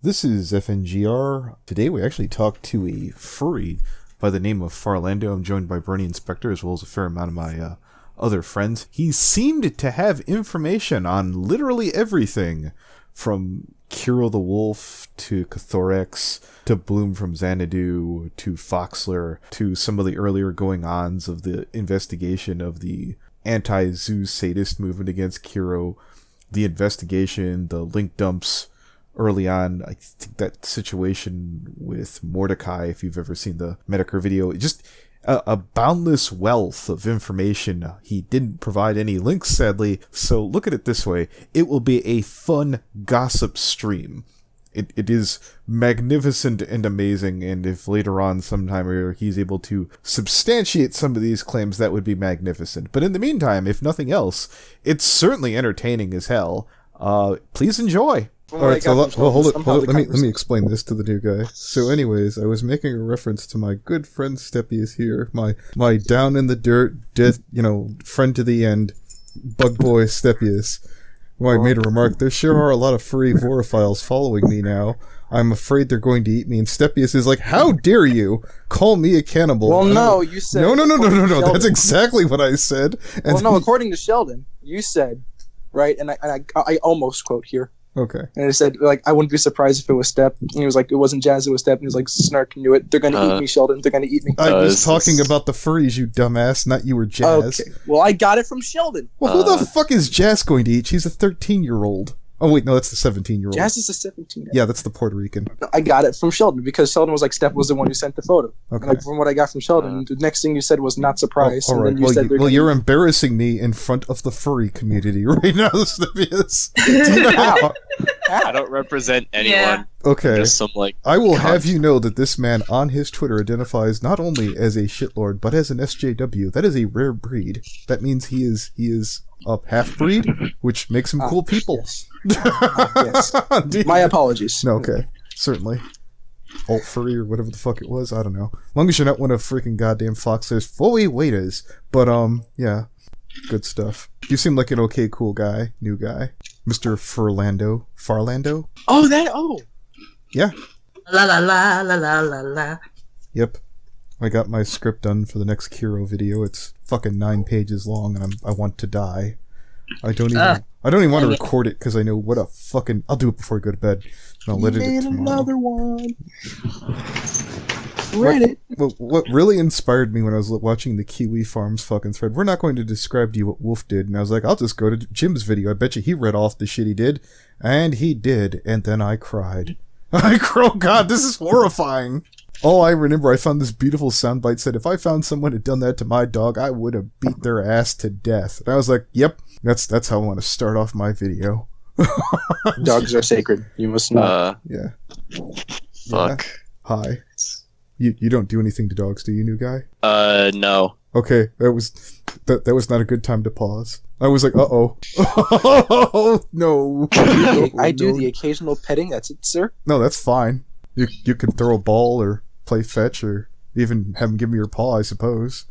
This is FNGR. Today we actually talked to a furry by the name of Farlado. I'm joined by Brony Inspector as well as a fair amount of my other friends. He seemed to have information on literally everything from Kero the Wolf to Cthorix to Blum from Xanadu to Foxler to some of the earlier going-ons of the investigation of the anti-zoo sadist movement against Kero, the investigation, the link dumps early on. I think that situation with Mordecai, if you've ever seen the Medicare video, just a boundless wealth of information. He didn't provide any links, sadly, so look at it this way. It will be a fun gossip stream. It is magnificent and amazing, and if later on sometime he's able to substantiate some of these claims, that would be magnificent. But in the meantime, if nothing else, it's certainly entertaining as hell. Please enjoy. Alright, so hold it. Let me explain this to the new guy. So anyways, I was making a reference to my good friend Inseptious here, my down in the dirt, friend to the end, bug boy Inseptious. Well, I made a remark, there sure are a lot of furry vorophiles following me now. I'm afraid they're going to eat me. And Inseptious is like, how dare you call me a cannibal? Well, no, you said... No, that's exactly what I said. And well, no, according to Sheldon, you said, right, and I almost quote here. Okay. And it said, I wouldn't be surprised if it was Step. And he was like, it wasn't Jazz, it was Step. And he was like, Snark knew it. They're gonna eat me, Sheldon. They're gonna eat me. I was talking about the furries, you dumbass, not you or Jazz. Okay. Well, I got it from Sheldon. Well, who the fuck is Jazz going to eat? She's a 13-year-old. Oh, wait, no, that's the 17-year-old. Jazz is a 17-year-old. Yeah, that's the Puerto Rican. I got it from Sheldon because Sheldon was like, Steph was the one who sent the photo. Okay. Like, from what I got from Sheldon, the next thing you said was not surprised. All right. And then you you're embarrassing me in front of the furry community right now, Stephius. I don't represent anyone. Yeah. Okay. Just some, I will have you know that this man on his Twitter identifies not only as a shitlord, but as an SJW. That is a rare breed. That means he is a half-breed, which makes him cool people. Yes. My apologies. No, okay. Certainly. Alt furry or whatever the fuck it was, I don't know. As long as you're not one of freaking goddamn Foxler's fully waiters. But, yeah. Good stuff. You seem like an okay, cool guy. New guy. Mr. Farlado? Oh! Yeah. La la la la la la la. Yep. I got my script done for the next Kero video. It's fucking 9 pages long, and I want to die. I don't even want to record it because I know what a fucking... I'll do it before I go to bed. And I'll edit it tomorrow. Another one. Reddit. What really inspired me when I was watching the Kiwi Farms fucking thread, we're not going to describe to you what Wolf did, and I was like, I'll just go to Jim's video. I bet you he read off the shit he did. And he did, and then I cried. God, this is horrifying. Oh, I remember I found this beautiful soundbite said, if I found someone who had done that to my dog, I would have beat their ass to death. And I was like, yep, that's how I want to start off my video. Dogs are sacred. You must know. Yeah. Fuck. Yeah. Hi. You don't do anything to dogs, do you, new guy? No. Okay, that was not a good time to pause. I was like, uh-oh. Oh, no. I do the occasional petting, that's it, sir. No, that's fine. You could throw a ball or play fetch or even have him give me your paw, I suppose.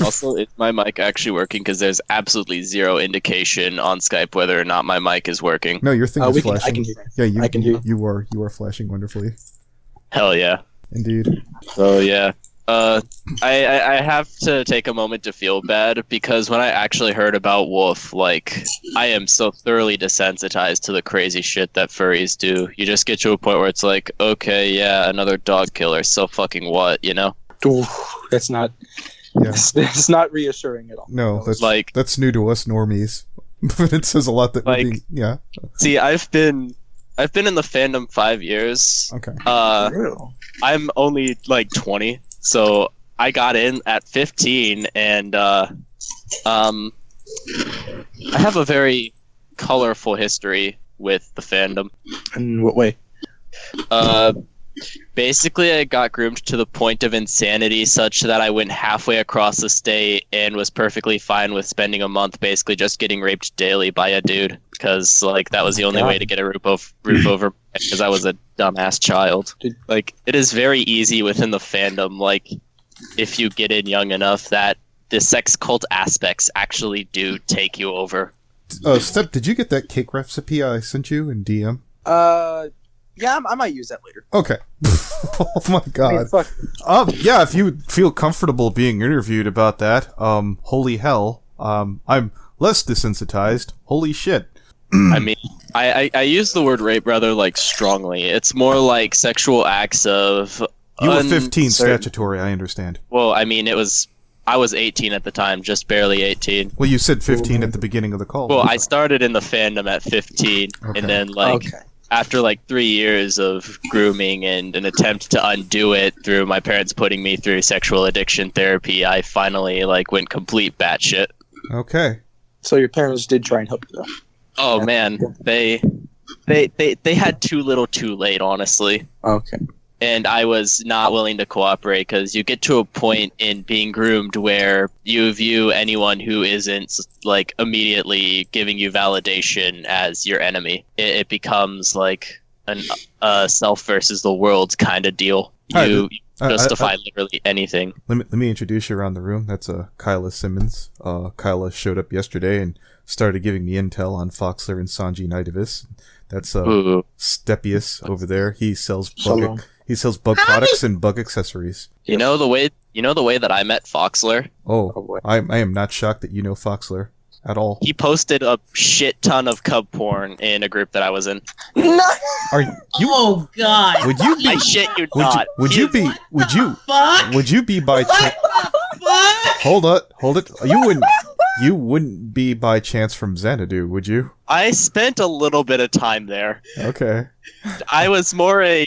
Also, is my mic actually working? Because there's absolutely zero indication on Skype whether or not my mic is working. No, your thing is flashing. I can hear you. Yeah, I can hear you are flashing wonderfully. Hell yeah. Indeed. So yeah. I have to take a moment to feel bad because when I actually heard about Wolf, I am so thoroughly desensitized to the crazy shit that furries do. You just get to a point where it's like, okay, yeah, another dog killer, so fucking what, you know? Ooh, that's not... Yeah. It's not reassuring at all. No, that's new to us normies. But it says a lot that yeah. See, I've been in the fandom 5 years. Okay. I'm only 20. So I got in at 15, and I have a very colorful history with the fandom. In what way? Basically, I got groomed to the point of insanity such that I went halfway across the state and was perfectly fine with spending a month basically just getting raped daily by a dude because that was the only way to get a roof over because I was a dumbass child. It is very easy within the fandom, if you get in young enough, that the sex cult aspects actually do take you over. Step, did you get that cake recipe I sent you in DM? Yeah, I might use that later. Okay. Oh my I mean, god. fuck. Yeah, if you feel comfortable being interviewed about that, holy hell, I'm less desensitized. Holy shit. I mean, I use the word rape rather like strongly. It's more like sexual acts of. You were 15 uncertain- statutory, I understand. Well, I mean, I was 18 at the time, just barely 18. Well, you said 15 at the beginning of the call. Well, I started in the fandom at 15, Okay. and then like Okay. after like 3 years of grooming and an attempt to undo it through my parents putting me through sexual addiction therapy, I finally like went complete batshit. Okay. So your parents did try and help you, though. Oh man, they had too little, too late, honestly. Okay. And I was not willing to cooperate because you get to a point in being groomed where you view anyone who isn't like immediately giving you validation as your enemy. It becomes like a self versus the world kind of deal. You justify literally anything. Let me introduce you around the room. That's Kyla Simmons. Kyla showed up yesterday and started giving me intel on Foxler and Sanji Nidavis. That's Ooh. Stepius over there. He sells Shalom. bug products and bug accessories. You know the way that I met Foxler? Oh, Oh, boy. I am not shocked that you know Foxler at all. He posted a shit ton of cub porn in a group that I was in. No! Are you? Oh God! Would you be? I shit you Would you? not. Would He you is- be? Would you? Fuck! Would you be by chance? What the fuck? Hold it. You wouldn't be by chance from Xanadu, would you? I spent a little bit of time there. Okay. I was more a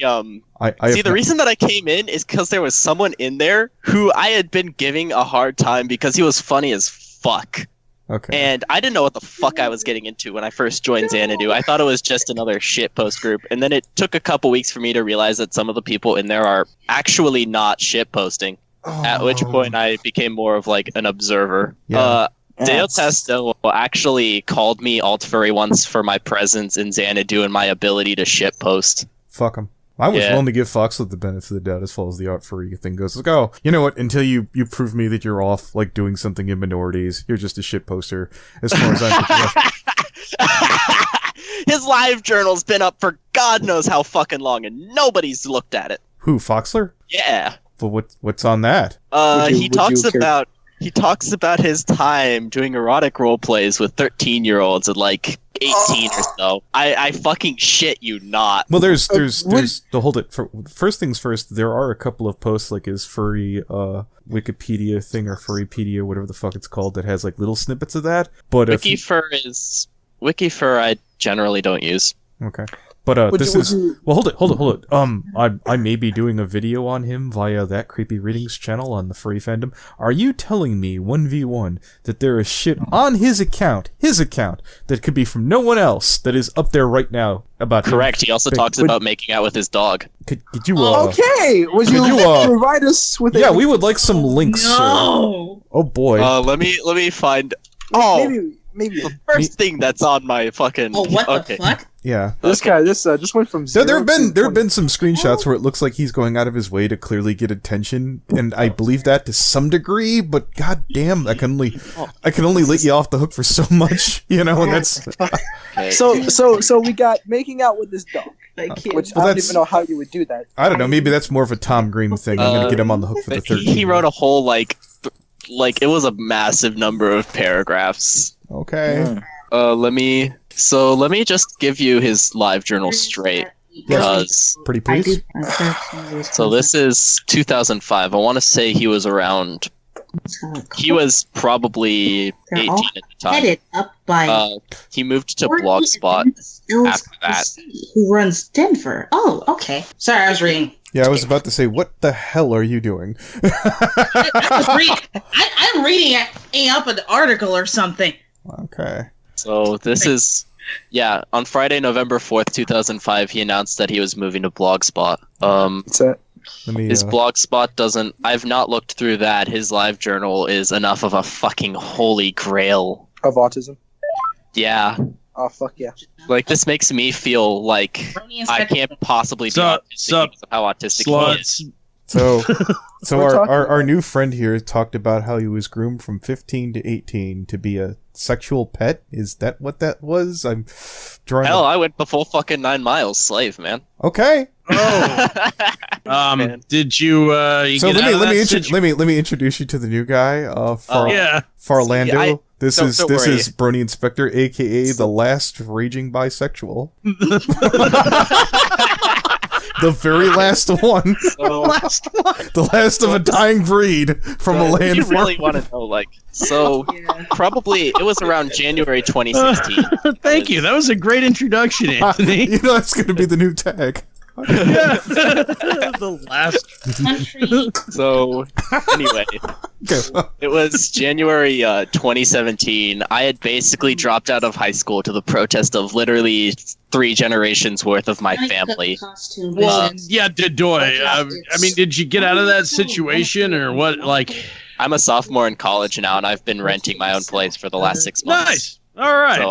I See, have the reason that I came in is because there was someone in there who I had been giving a hard time because he was funny as fuck. Okay. And I didn't know what the fuck I was getting into when I first joined Xanadu. I thought it was just another shitpost group. And then it took a couple weeks for me to realize that some of the people in there are actually not shitposting. At which point I became more of like an observer. Yeah. Dale Testo actually called me alt furry once for my presence in Xanadu and my ability to shitpost. Fuck him. I was Yeah. willing to give Foxler the benefit of the doubt as far as the art furry thing goes. Like, oh, you know what? Until you prove me that you're off, like, doing something in minorities, you're just a shit poster. As far as I'm concerned. His live journal's been up for God knows how fucking long, and nobody's looked at it. Who, Foxler? Yeah. But what's on that? He talks about his time doing erotic role plays with 13-year-olds at like 18 or so. I fucking shit you not. Well, there's hold it. First things first, there are a couple of posts like his furry Wikipedia thing or Furrypedia, whatever the fuck it's called, that has like little snippets of that. But Wikifur I generally don't use. okay. But hold it. I may be doing a video on him via that Creepy Readings channel on the Furry Fandom. Are you telling me 1v1 that there is shit on his account that could be from no one else that is up there right now about him? Correct. He also talks about making out with his dog. Could you Okay, would you provide us with a... Yeah, we would like some links. No. Oh boy. Let me find. Oh, Maybe. the first thing that's on my fucking. Oh, what okay. the fuck? Yeah. This guy, this went from There 0 have been to 20. some screenshots where it looks like he's going out of his way to clearly get attention, and I believe that to some degree. But goddamn, I can only let you off the hook for so much, you know. And that's Okay. So we got making out with this dog, I can't. which Well, I don't that's- even know how you would do that. I don't know. Maybe that's more of a Tom Green thing. I'm gonna get him on the hook for the But 13. he wrote a whole like it was a massive number of paragraphs. Okay. Let me just give you his live journal straight. Because Pretty please. so this is 2005. I want to say he was around. He was probably 18 at the time. Headed up by He moved to Blogspot after that. Who runs Denver? Oh, okay. Sorry, I was reading. Yeah, I was about to say, what the hell are you doing? I'm reading up an article or something. Okay. So this is, on Friday, November 4th, 2005, he announced that he was moving to Blogspot. What's that? Let me. His Blogspot doesn't, I've not looked through that. His live journal is enough of a fucking holy grail. Of autism? Yeah. Oh, fuck yeah. Like, this makes me feel like Brony I Inspector. can't possibly be Sup, autistic because of how autistic he is. So We're talking our new friend here talked about how he was groomed from 15 to 18 to be a sexual pet. Is that what that was? I'm drawing. Hell, I went the full fucking 9 miles, slave, man. Okay. Oh. Man. Did you? So get let me introduce you to the new guy. Yeah. Farlando. This don't is worry. Brony Inspector, aka the last raging bisexual. The very last one. The last of a dying breed from a land. You really want to know, like, so probably it was around January 2016. Thank you. That was a great introduction, Anthony. You know that's going to be the new tag. Yeah. The last. Country. So anyway, Okay. it was January 2017. I had basically dropped out of high school to the protest of literally 3 generations worth of my family. Costume Well, business. yeah, did did you get out of that situation or what? Like, I'm a sophomore in college now, and I've been renting my own place for the last 6 months. nice. All right. So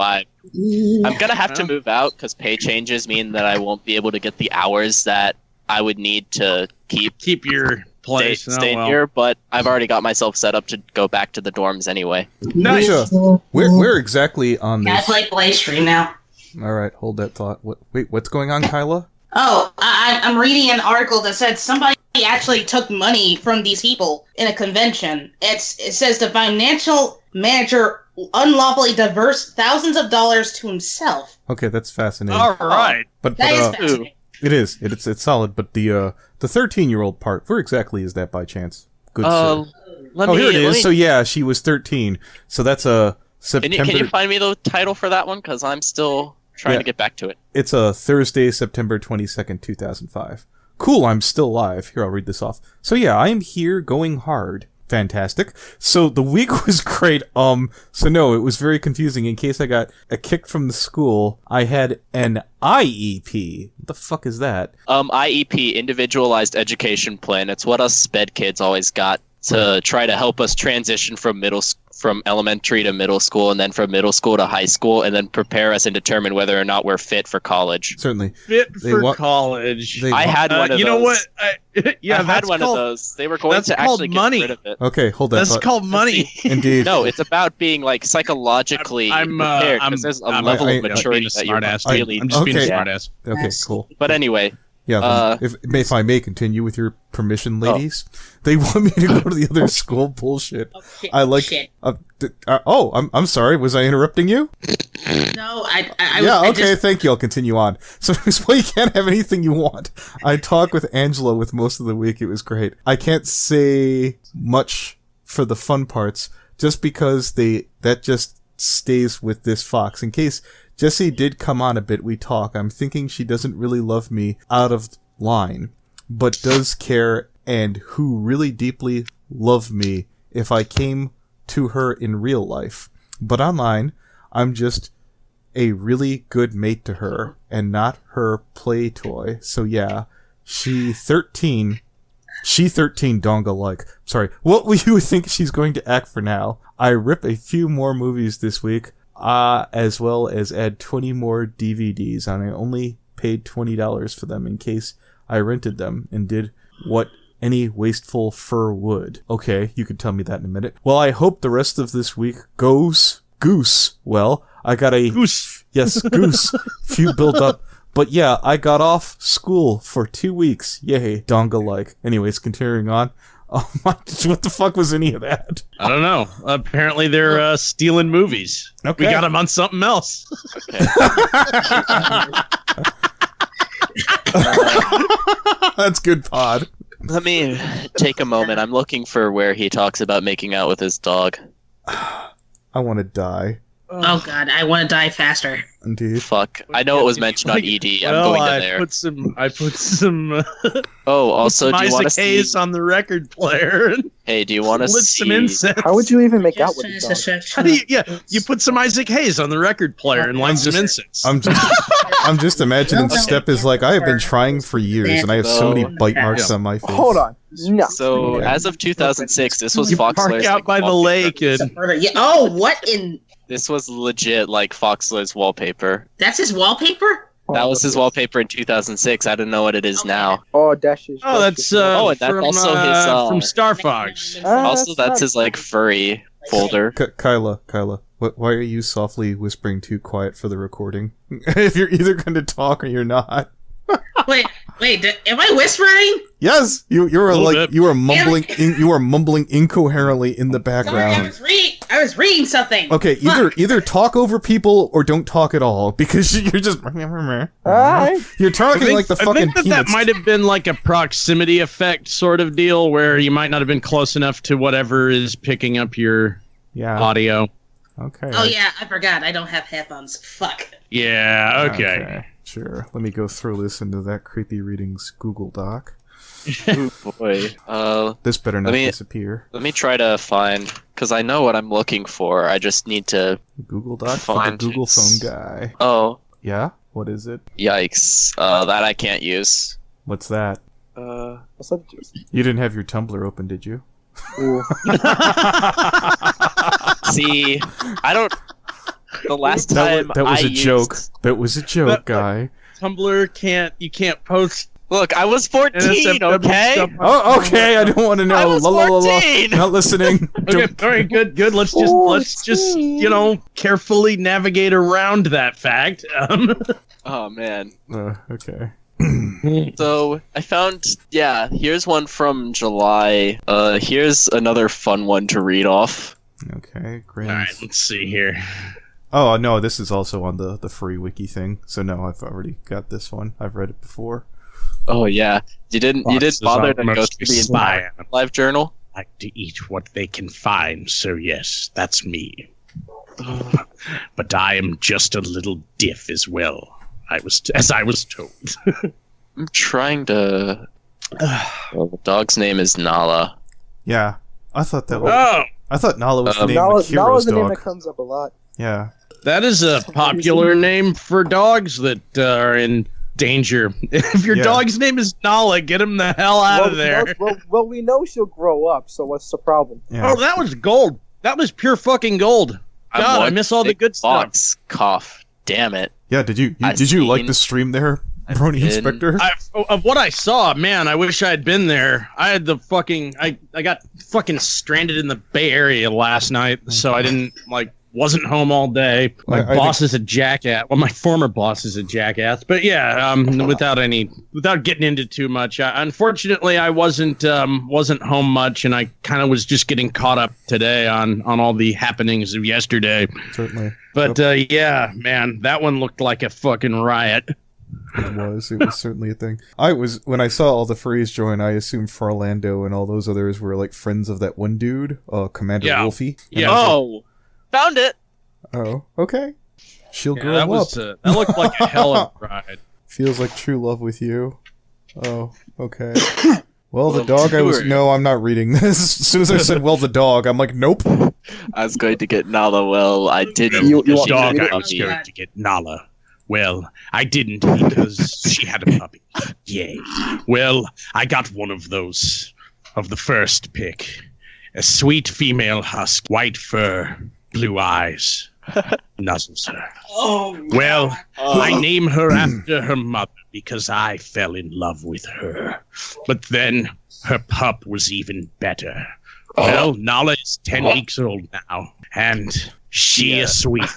I'm gonna have to move out because pay changes mean that I won't be able to get the hours that I would need to keep your place. stay here. But I've already got myself set up to go back to the dorms anyway. Nice. Nisha, where exactly on Can I this? play play stream now? All right, hold that thought. What's going on, Kyla? Oh, I'm reading an article that said somebody actually took money from these people in a convention. It says the financial manager unlawfully diverts thousands of dollars to himself. Okay, that's fascinating. All right. But That is fascinating. it is. It's solid. But the 13-year-old part, where exactly is that by chance? Good sir. Here it is. So yeah, she was 13. So that's a September. Can you find me the title for that one? Because I'm still trying to get back to it. It's a Thursday, September 22nd, 2005. Cool, I'm still alive. Here, I'll read this off. So yeah, I am here going hard. Fantastic. So the week was great. So no, it was very confusing. In case I got a kick from the school, I had an IEP. What the fuck is that? IEP, Individualized Education Plan. It's what us sped kids always got to try to help us transition from elementary to middle school, and then from middle school to high school, and then prepare us and determine whether or not we're fit for college. Certainly. Fit They for want- college. they I had one of those. You know what? I had that's one called, of those. They were going that's to called actually money. get rid of it. Okay, hold that That's thought. called money. Indeed. No, it's about being like psychologically prepared, because there's a level of maturity that you're smartass. really. I'm just being a Okay. smartass. Okay, cool. But anyway, Yeah, if I may continue with your permission, ladies, they want me to go to the other school. Bullshit. Oh, shit, I like. shit. I'm sorry. Was I interrupting you? No, I Yeah. I Okay. just- Thank you. I'll continue on. So well, you can't have anything you want. I talked with Angela with most of the week. It was great. I can't say much for the fun parts, just because that just stays with this fox. In case Jessie did come on a bit, we talk. I'm thinking she doesn't really love me out of line, but does care, and who really deeply love me if I came to her in real life. But online, I'm just a really good mate to her, and not her play toy. So yeah, she 13 donga-like. Sorry, what will you think she's going to act for now? I rip a few more movies this week, as well as add 20 more DVDs, and I only paid $20 for them in case I rented them and did what any wasteful fur would. Okay, you can tell me that in a minute. Well, I hope the rest of this week goes goose. Well, I got a... Goose. Yes, goose. Few build up. But yeah, I got off school for 2 weeks. Yay, donga-like. Anyways, continuing on. Oh my, what the fuck was any of that? I don't know. Apparently they're stealing movies. Okay. We got them on something else. That's good pod. let me take a moment. I'm looking for where he talks about making out with his dog. I want to die. Oh god, I want to die faster. Indeed. Fuck. I know it was mentioned on ED. I'm Well, going to I there. put some Oh, also, do you want to Isaac see? Hayes on the record player. Hey, do you want to Lit some see? incense. How would you even make out with a dog? How do you put some Isaac Hayes on the record player and light some incense. I'm just imagining Step is like, I have been trying for years, and I have so many bite marks on my face. Hold on. No. So, as of 2006, this was You Foxler's park out by the wallpaper. lake and Yeah. Oh, what in? This was legit like Foxler's wallpaper. That's his wallpaper? That was his wallpaper in 2006. I don't know what it is now. Oh, dashes. Oh, that's Oh, and that's from, also his, from Star Fox. Also, that's his like furry folder. Kyla, why are you softly whispering too quiet for the recording? If you're either going to talk or you're not. Wait, am I whispering? Yes, you were like bit. you were mumbling incoherently in the Sorry, I background. was reading something. Okay, either talk over people or don't talk at all because you're just Alright. you're talking like the I fucking think that peanuts. might have been like a proximity effect sort of deal where you might not have been close enough to whatever is picking up your Yeah. audio. Okay. Oh yeah, I forgot. I don't have headphones. Fuck. Yeah, okay. Sure. Let me go throw this into that creepy readings Google Doc. Oh boy. This better not Let me- disappear. Let me try to find, because I know what I'm looking for. I just need to. Google Doc for the Find Google it. phone guy. Oh, Yeah? What is it? yikes. That I can't use. What's that? What's up, dude? You didn't have your Tumblr open, did you? Ooh. See, I don't. The last time That was I a joke. used- That was a joke, guy. Tumblr you can't post. Look, I was 14, NSFW okay? stuff. Oh, okay. I don't want to know. I was La, la, la, la. 14. Not listening. Okay, all right, good. Let's just carefully navigate around that fact. Oh man. Okay. So I found, here's one from July. Here's another fun one to read off. Okay. All Great. right, let's see here. Oh no, this is also on the free wiki thing. So no, I've already got this one. I've read it before. Oh yeah, you didn't bother to go through the entire live journal. Like to eat what they can find, so yes, that's me. But I am just a little diff as well. As I was told. I'm trying to. Well, the dog's name is Nala. Yeah, I thought that was. Oh, I thought Nala was the name Nala, of Kiro's Nala's the name dog. that comes up a lot. Yeah. that is a popular name for dogs that are in danger. If your Yeah. dog's name is Nala, get him the hell out of there. Well, we know she'll grow up, so what's the problem? Yeah. Oh, that was gold. That was pure fucking gold. I'm God, I one miss all the big good stuff. box cough. Damn it. Yeah. Did you I like seen- the stream there, Brony did. Inspector? Of what I saw, man, I wish I had been there. I had the fucking I got fucking stranded in the Bay Area last night, so I didn't wasn't home all day. My I boss is a jackass. Well, my former boss is a jackass. But yeah, without getting into too much. Unfortunately, I wasn't home much, and I kind of was just getting caught up today on all the happenings of yesterday. Certainly. But yeah, man, that one looked like a fucking riot. It was certainly a thing. When I saw all the furries join, I assumed Farlado and all those others were like friends of that one dude, Commander Yeah. Wolfie. And Yeah. I was Oh, found it. like, oh, okay. She'll Yeah, grow that up. was that looked like a hell of a ride. Feels like true love with you. Oh, okay. Well, the dog I was... sure. No, I'm not reading this. As soon as I said, well, the dog, I'm like, nope. I was going to get Nala. Well, I didn't. You because want she me to was read a it? puppy. going to get Nala. Well, I didn't because she had a puppy. Yay. Well, I got one of those, of the first pick. A sweet female husk, white fur, blue eyes. Nuzzles her. Oh. Well, I name her after her mother because I fell in love with her. But then her pup was even better. Well, Nala is 10 weeks old now, and she is sweet.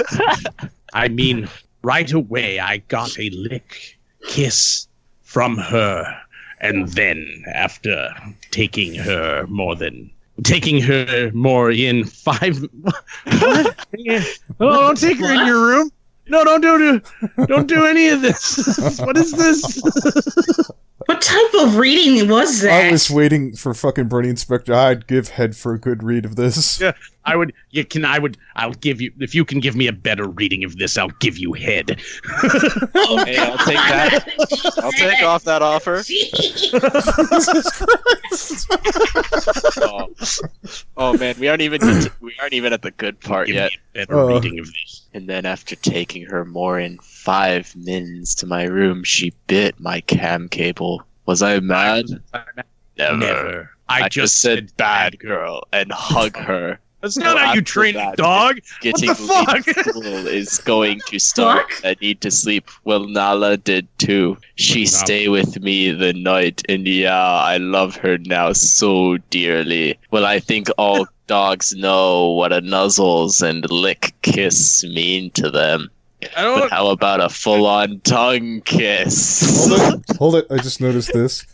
I mean, right away I got a lick, kiss from her, and then after taking her more in 5... What? Oh, don't take her in your room. No, don't do any of this. What is this? What type of reading was that? I was waiting for fucking Brony Inspector. I'd give head for a good read of this. Yeah, I'll give you, if you can give me a better reading of this, I'll give you head. Oh, Hey, I'll take that. I'll take off that offer. Oh man, we aren't even at the good part Give yet. me a better reading of this. And then after taking her more in 5 mins to my room, she bit my cam cable. Was I mad? Never. Never. I just said bad girl and hug her That's not how Well, you after train a that, dog. Getting What the fuck? late to school is going to start. I need to sleep. Well, Nala did too. She stay with me the night, and yeah, I love her now so dearly. Well, I think all dogs know what a nuzzles and lick kiss mean to them. But how about a full-on tongue kiss? Hold it. I just noticed this.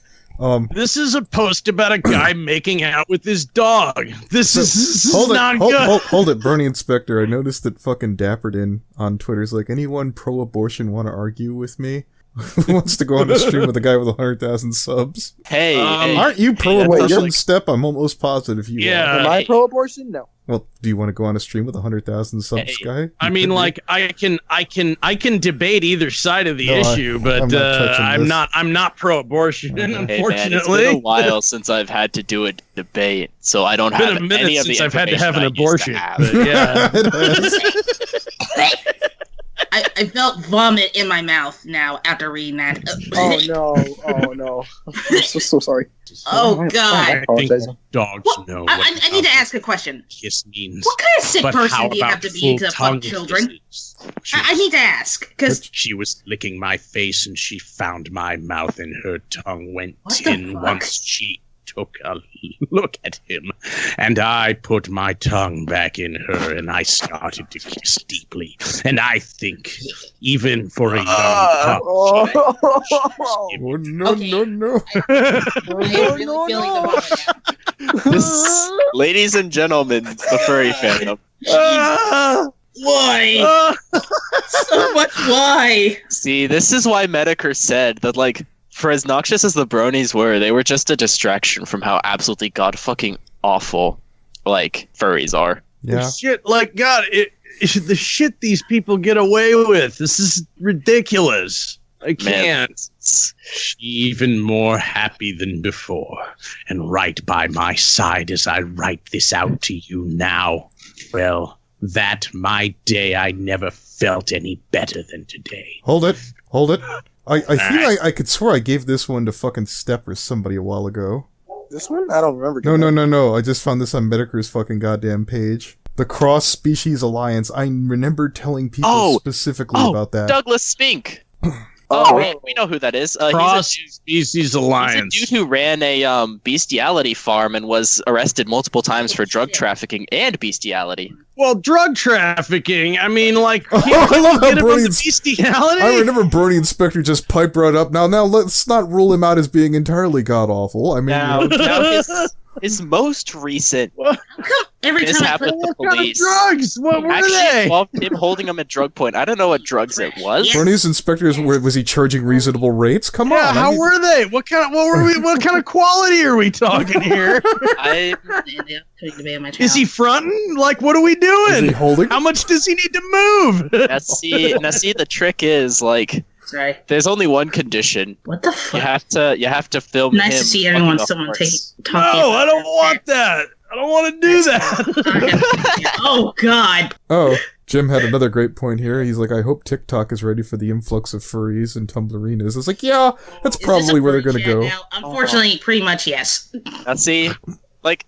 This is a post about a guy making out with his dog. This is not good. Hold it, Brony Inspector. I noticed that fucking Dapperton on Twitter is like, anyone pro-abortion want to argue with me? Who wants to go on a stream with a guy with 100,000 subs? Hey, aren't you pro-abortion, Step? I'm almost positive you are. Am I pro-abortion? No. Well, do you want to go on a stream with 100,000 subs, guy? I mean, like, I can debate either side of the issue, but I'm not pro-abortion, unfortunately. Hey man, it's been a while since I've had to do a debate, so I don't have any of the since I've had to have an information abortion. I used to have. Yeah. I felt vomit in my mouth now after reading that. Oh no. I'm so sorry. Oh God. I think dogs know what I need to ask a question. kiss means. What kind of sick But person how do you have about to be to fuck full-tongue children? kisses? I need to ask, because She was licking my face and she found my mouth and her tongue went What the in fuck? once she took a look at him. And I put my tongue back in her and I started to kiss deeply. And I think, even for a young pup, Oh, no, Okay. no. I am really feeling the vomit now. This, ladies and gentlemen, the furry fandom. Why? So much why? See, this is why Medicare said that, like, for as noxious as the bronies were, they were just a distraction from how absolutely god-fucking awful, like, furries are. Yeah. Shit, like, God, the shit these people get away with. This is ridiculous. I can't. She's even more happy than before, and right by my side as I write this out to you now. Well, that my day I never felt any better than today. Hold it. I feel like I could swear I gave this one to fucking Step or somebody a while ago. This one? I don't remember. No. I just found this on Medicare's fucking goddamn page. The Cross Species Alliance. I remember telling people specifically about that. Douglas Spink. We know who that is. Cross-species alliance. He's a dude who ran a bestiality farm and was arrested multiple times for drug trafficking and bestiality. Well, drug trafficking. I mean, like, I love how get him on the bestiality. I remember Brony Inspector just pipe right up. Now let's not rule him out as being entirely god awful. I mean, Now his most recent How come every time I mishap put with the What kind of police drugs? What were actually they? involved him holding him at drug point. I don't know what drugs it was. Brony's inspectors was he charging reasonable rates? Come on. How were they? What kind of quality are we talking here? Is he fronting? Like, what are we doing? Is he holding? How much does he need to move? Now see, the trick is, like, Sorry. there's only one condition. What the fuck? You have to film him. Nice to see fucking everyone. a Someone horse. talking. No, I don't want that. I don't want to do that. Oh God. Oh, Jim had another great point here. He's like, I hope TikTok is ready for the influx of furries and tumblerinas. It's like, yeah, that's Is this probably a where they're furry going to chat go. now? Unfortunately, pretty much yes. Now see, like,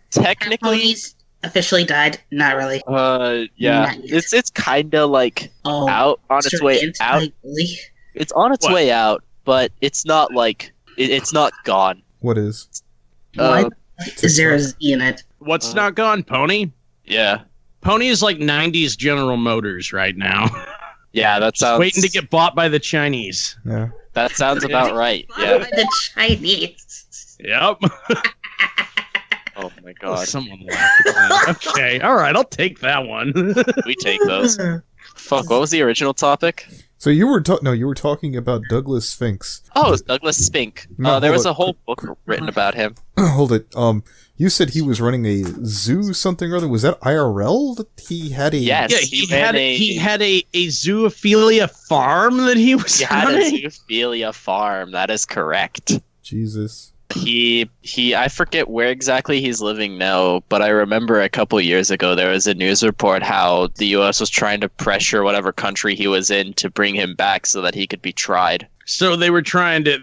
technically, Ponies officially died. Not really. yeah, Not yet. it's kind of like Oh, out on its way out. Really? It's on its What? way out, but it's not like it's not gone. What is? What? Is there a Z in it? What's not gone, Pony? Yeah, Pony is like 90s General Motors right now. yeah, that sounds Waiting to get bought by the Chinese. Yeah. That sounds about right. Yeah. The Chinese. Yep. Oh my god, Someone laughed at that. Okay, all right, I'll take that one. we take those. Fuck, what was the original topic? So you were talking about Douglas Sphinx. Oh, it was Douglas Spink. No, There hold was on. a whole book written about him. Hold it. You said he was running a zoo something or other. Was that IRL that he had a? Yes, Yeah, he had a zoophilia farm that he was He had a running. zoophilia farm. That is correct. Jesus. I forget where exactly he's living now, but I remember a couple years ago there was a news report how the U.S. was trying to pressure whatever country he was in to bring him back so that he could be tried. So they were trying to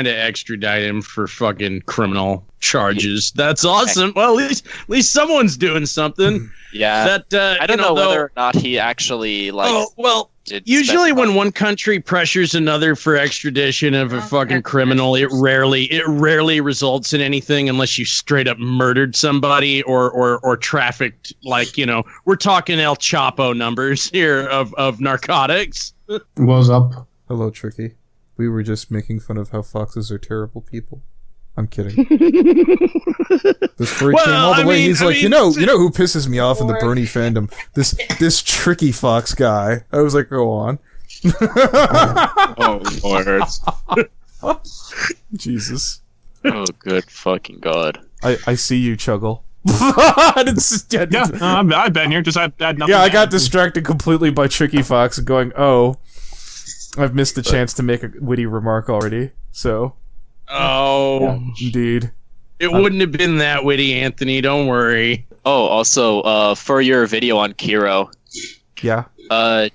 extradite him for fucking criminal charges. That's awesome. Well, at least someone's doing something. Yeah. That I don't know whether or not he actually like. Oh well. did Usually, specify. when one country pressures another for extradition of a fucking criminal, it rarely results in anything unless you straight up murdered somebody or trafficked. Like, you know, we're talking El Chapo numbers here of narcotics. What's up? Hello, Tricky. We were just making fun of how foxes are terrible people. I'm kidding. This furry came all the way. He's like, you know who pisses me off in the Brony fandom? This Tricky Fox guy. I was like, go on. Oh Lord! Jesus. Oh good fucking God! I see you, Chuggle. I've been here. Just I had nothing. Yeah, I got distracted completely by Tricky Fox going, oh, I've missed the chance to make a witty remark already. So, Oh, indeed. it wouldn't have been that witty, Anthony. Don't worry. Oh, also, for your video on Kero, Yeah.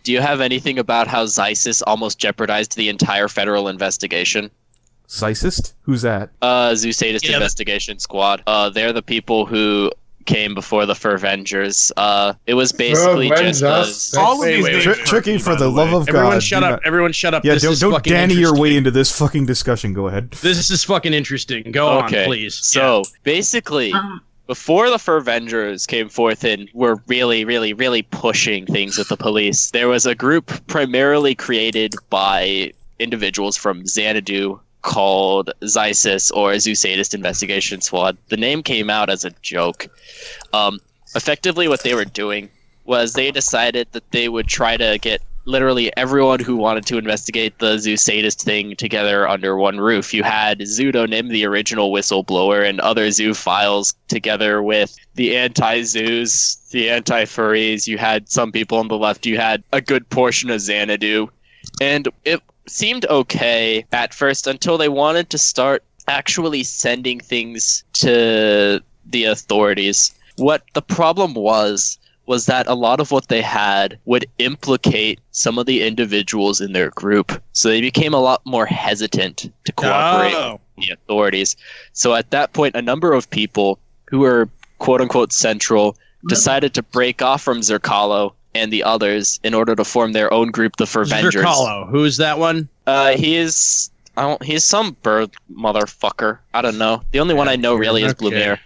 do you have anything about how Zysis almost jeopardized the entire federal investigation? Sicist? Who's that? Zoo Sadist Yeah, Investigation Squad. They're the people who came before the Furvengers. It was basically just All of these Wait, names wait, are Tricky, me, for by the love way. of Everyone God. shut do up. not- Everyone shut up. Yeah, This is don't fucking Danny your interesting. way into this fucking discussion. Go ahead. This is fucking interesting. Go on, please. So basically, before the Furvengers came forth and were really pushing things with the police, there was a group primarily created by individuals from Xanadu called Zysis, or Zoo Sadist Investigation Squad. The name came out as a joke. Effectively, what they were doing was they decided that they would try to get literally everyone who wanted to investigate the Zoo Sadist thing together under one roof. You had Pseudonym, the original whistleblower, and other zoo files together with the anti-zoos, the anti-furries. You had some people on the left. You had a good portion of Xanadu. And it seemed okay at first until they wanted to start actually sending things to the authorities. What the problem was that a lot of what they had would implicate some of the individuals in their group. So they became a lot more hesitant to cooperate with the authorities. So at that point, a number of people who were quote-unquote central decided to break off from Zerkalo and the others in order to form their own group, the Furvengers. Zerkalo, who's that one? He's some bird motherfucker. I don't know. The only one I know really is Okay. Blumere.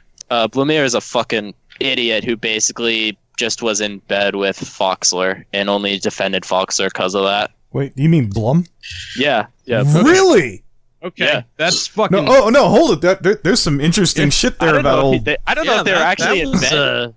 Blumere is a fucking idiot who basically just was in bed with Foxler and only defended Foxler because of that. Wait, you mean Blum? Yeah. Really? Okay, Yeah. that's fucking. No, no, hold it. There's some interesting shit there about old. I don't know if they were actually in bed. uh,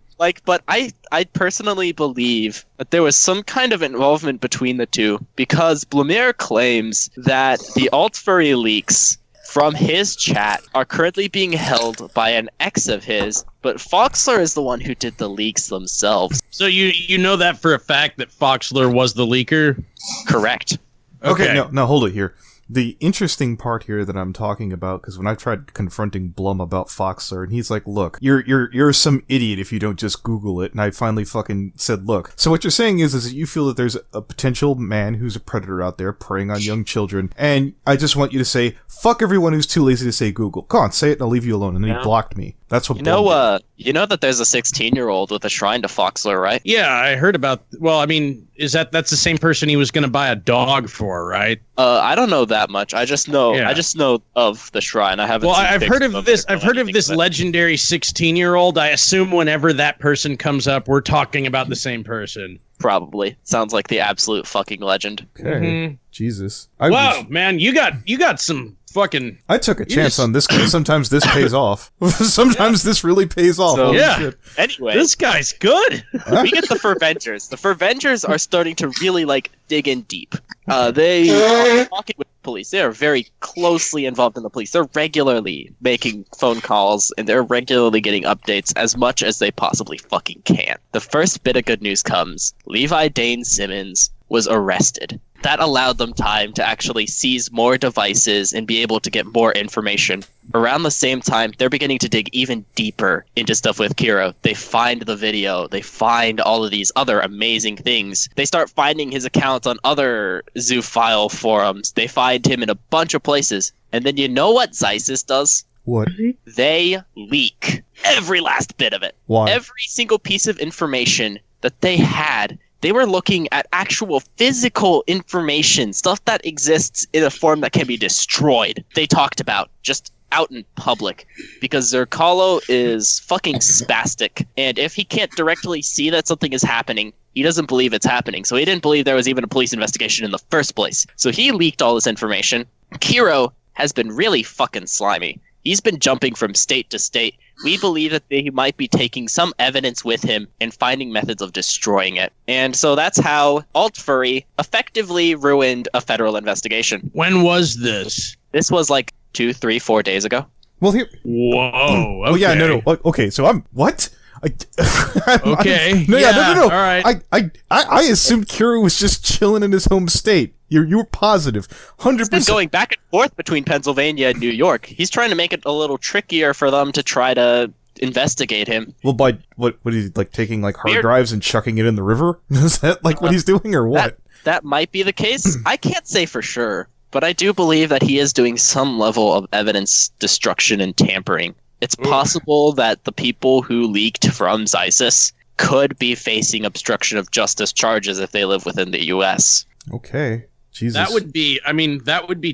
But I personally believe that there was some kind of involvement between the two, because Blumere claims that the alt-furry leaks from his chat are currently being held by an ex of his, but Foxler is the one who did the leaks themselves. So you know that for a fact that Foxler was the leaker? Correct. Okay, no, hold it here. The interesting part here that I'm talking about, because when I tried confronting Blum about Foxler, and he's like, look, you're some idiot if you don't just Google it, and I finally fucking said, look, so what you're saying is that you feel that there's a potential man who's a predator out there preying on young children, and I just want you to say, fuck everyone who's too lazy to say Google. Go on, say it and I'll leave you alone. And then he blocked me. That's what Blum did. You know that there's a 16-year-old with a shrine to Foxler, right? Yeah, I heard about. Well, I mean, that's the same person he was going to buy a dog for, right? I don't know that much. I just know. Yeah. I just know of the shrine. I haven't. Well, seen I've pictures heard of it this. or I've heard of anything this it. legendary 16-year-old. I assume whenever that person comes up, we're talking about the same person. Probably sounds like the absolute fucking legend. Okay. Mhm. Jesus. Wow, man, you got some fucking. I took a chance just- on this guy. Sometimes this pays off. Sometimes this really pays off. So- Holy Yeah. shit. Anyway, This guy's good. we get the Furvengers. The Furvengers are starting to really dig in deep. They are talking with the police. They are very closely involved in the police. They're regularly making phone calls and they're regularly getting updates as much as they possibly fucking can. The first bit of good news comes. Levi Dane Simmons was arrested that allowed them time to actually seize more devices and be able to get more information. Around the same time, they're beginning to dig even deeper into stuff with Kero. They find the video. They find all of these other amazing things. They start finding his accounts on other zoophile forums. They find him in a bunch of places. And then you know what Xysis does? What? They leak every last bit of it. Why? Every single piece of information that they had. They were looking at actual physical information, stuff that exists in a form that can be destroyed. They talked about just out in public, because Zerkalo is fucking spastic, and if he can't directly see that something is happening, he doesn't believe it's happening. So he didn't believe there was even a police investigation in the first place. So he leaked all this information. Kero has been really fucking slimy. He's been jumping from state to state. We believe that he might be taking some evidence with him and finding methods of destroying it. And so that's how Furry effectively ruined a federal investigation. When was this? This was like 2, 3, 4 days ago. Well, here. Whoa. Okay. Oh yeah, no. Okay, so I'm what? Okay. No. All right. I assumed Kiro was just chilling in his home state. You were positive, 100%. He's been going back and forth between Pennsylvania and New York. He's trying to make it a little trickier for them to try to investigate him. Well, by what is he like taking like hard Weird. drives and chucking it in the river? Is that like what he's doing or what? That might be the case. I can't say for sure, but I do believe that he is doing some level of evidence destruction and tampering. It's possible that the people who leaked from Xysis could be facing obstruction of justice charges if they live within the U.S. Okay. Jesus. That would be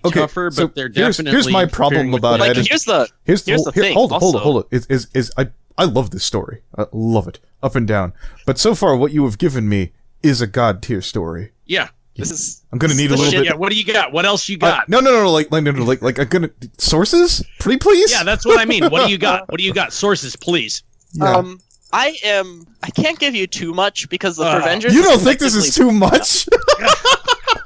Okay, tougher, so but they're here's definitely my problem preparing about with it. Here's the thing. Hold it. Is I love this story. I love it up and down. But so far, what you have given me is a god tier story. Yeah. I'm gonna need a little bit. Yeah, what do you got? What else you got? No, like I'm gonna sources, pretty please. Yeah, that's what I mean. What do you got? What do you got? Sources, please. Yeah. I can't give you too much because the Avengers. You don't think this is too much?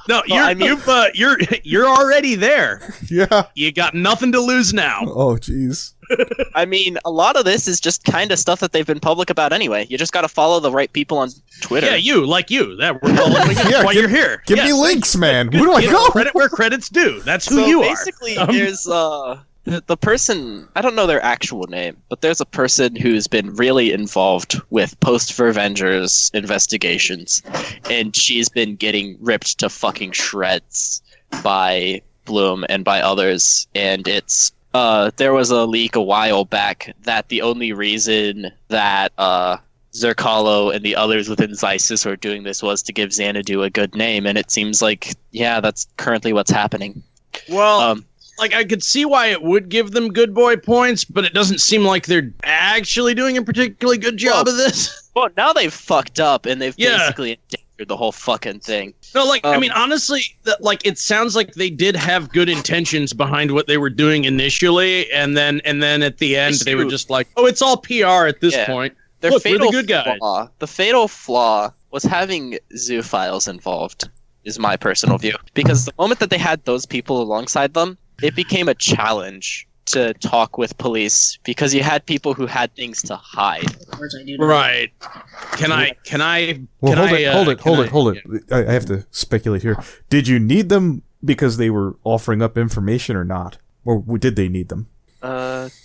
No, Well, you're already there. Yeah. You got nothing to lose now. Oh, jeez. I mean, a lot of this is just kind of stuff that they've been public about anyway. You just got to follow the right people on Twitter. Yeah, you. That we're following you. That's why you're here. Give me Yes, links, man. good. Where do I Give go? Credit where credit's due. That's who So you basically, are. there's the person, I don't know their actual name, but there's a person who's been really involved with post-Avengers investigations, and she's been getting ripped to fucking shreds by Blum and by others, and it's there was a leak a while back that the only reason that Zerkalo and the others within Xysis were doing this was to give Xanadu a good name, and it seems like, yeah, that's currently what's happening. Well, I could see why it would give them good boy points, but it doesn't seem like they're actually doing a particularly good job of this. Well, now they've fucked up, and they've basically endangered the whole fucking thing. No, I mean, honestly, it sounds like they did have good intentions behind what they were doing initially, and then at the end they were just like, oh, it's all PR at this point. Look, we're the good guys. The fatal flaw was having zoophiles involved, is my personal view. Because the moment that they had those people alongside them, it became a challenge to talk with police because you had people who had things to hide. Right. Can I? Hold it. I have to speculate here. Did you need them because they were offering up information or not? Or did they need them?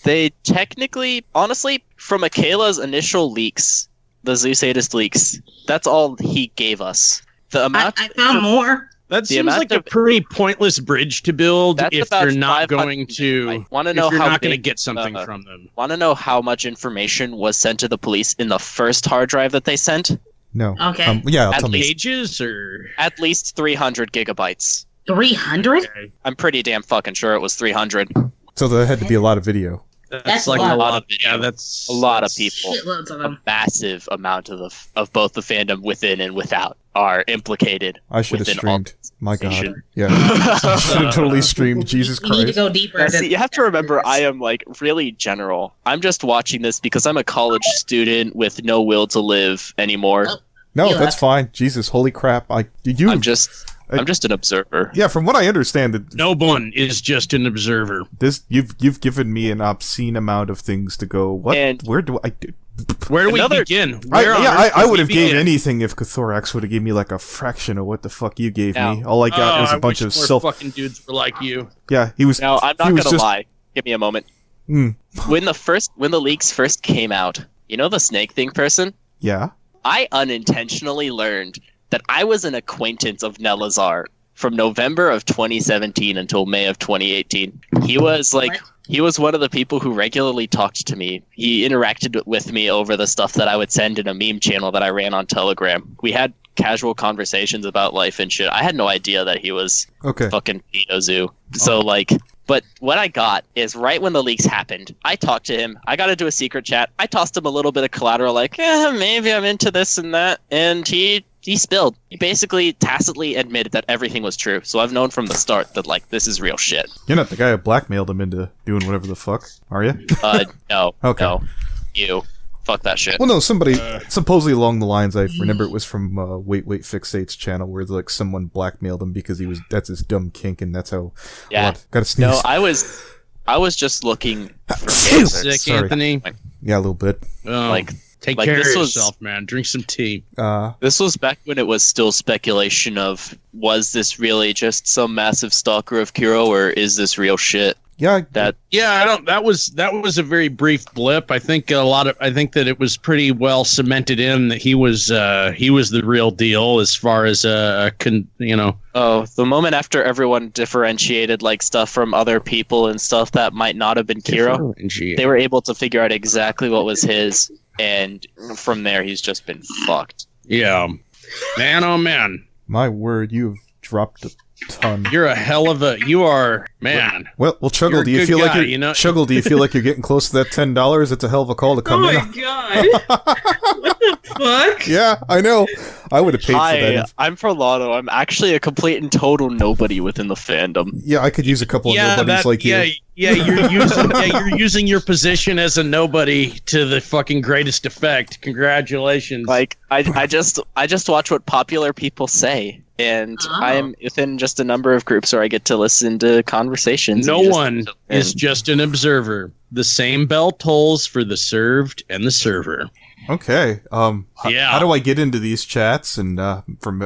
They technically, honestly, from Michaela's initial leaks, the Zoo Sadist leaks, that's all he gave us. The amount I found more. That seems like a pretty pointless bridge to build if you're not going to get something from them. Want to know how much information was sent to the police in the first hard drive that they sent? No. Okay. Tell me. Pages or at least 300 gigabytes. 300? Okay. I'm pretty damn fucking sure it was 300. So there had to be a lot of video. That's like a a lot of video. That's a lot of people. Shitloads of A them. massive amount of both the fandom within and without are implicated. I should have within streamed. My God. organization. Yeah. I should have totally streamed. Jesus You need to Christ. go deeper. See, you have to remember, I am like really general. I'm just watching this because I'm a college student with no will to live anymore. No, You that's left. fine. Jesus, holy crap. I'm just I'm just an observer. Yeah, from what I understand, that No one is just an observer. this you've given me an obscene amount of things to go. What? And- Where do I do? Where do we Another- begin? Where on I earth do would we have gave begin? anything if Cathorax would have gave me like a fraction of what the fuck you gave me. Now- All I got was I a bunch wish of more self. fucking dudes were like you. Yeah, he was. Now, I'm he not was gonna just- lie. Give me a moment. Mm, When the leaks first came out, you know the snake thing person? yeah. I unintentionally learned that I was an acquaintance of Nelazar from November of 2017 until May of 2018. He was one of the people who regularly talked to me. He interacted with me over the stuff that I would send in a meme channel that I ran on Telegram. We had casual conversations about life and shit. I had no idea that he was Okay. fucking pedo zoo. So but what I got is right when the leaks happened, I talked to him. I got to do a secret chat. I tossed him a little bit of collateral, like, maybe I'm into this and that, and he spilled. He basically tacitly admitted that everything was true. So I've known from the start that this is real shit. You're not the guy who blackmailed him into doing whatever the fuck, are you? No. Okay. No. You. Fuck that shit. Well, no, somebody supposedly along the lines. I remember it was from Wait Fixate's channel where someone blackmailed him because that's his dumb kink, and that's how. Yeah. Got to sneeze. No, I was just looking for Sick, answers. Sorry. Anthony. Yeah, a little bit. Oh, take care of this was- yourself, man. Drink some tea. This was back when it was still speculation of, was this really just some massive stalker of Kiro, or is this real shit? Yeah. Yeah, I don't. That was a very brief blip. I think that it was pretty well cemented in that he was the real deal as far as Oh, the moment after everyone differentiated stuff from other people and stuff that might not have been Kiro, they were able to figure out exactly what was his, and from there he's just been fucked. Yeah, man, oh man, My word, you've dropped a ton. you're a hell of a. You are, man. Well, Chuggle, You're a do you good feel like guy, you're you know? Chuggle? Do you feel like you're getting close to that $10? It's a hell of a call to come in. God. What the fuck? Yeah, I know. I would have paid for Hi, that. I'm Farlado. I'm actually a complete and total nobody within the fandom. Yeah, I could use a couple of nobodies like you. Yeah, you're using your position as a nobody to the fucking greatest effect. Congratulations. I just watch what popular people say, and I'm within just a number of groups where I get to listen to conversations. No and just- one is just an observer. The same bell tolls for the served and the server. Okay. Yeah. How do I get into these chats and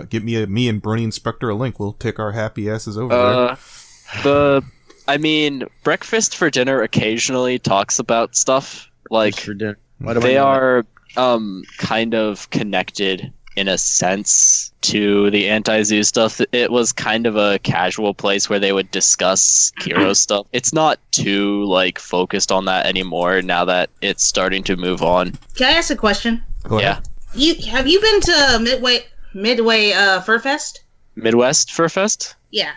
get me and Brony Inspector a link? We'll take our happy asses over there. Breakfast for dinner occasionally talks about stuff For dinner. Why do I they know are kind of connected in a sense to the anti-zoo stuff. It was kind of a casual place where they would discuss Kiro stuff. It's not too focused on that anymore now that it's starting to move on. Can I ask a question? Go ahead. Have you been to Midway Fur Fest? Midwest Fur Fest? Yeah.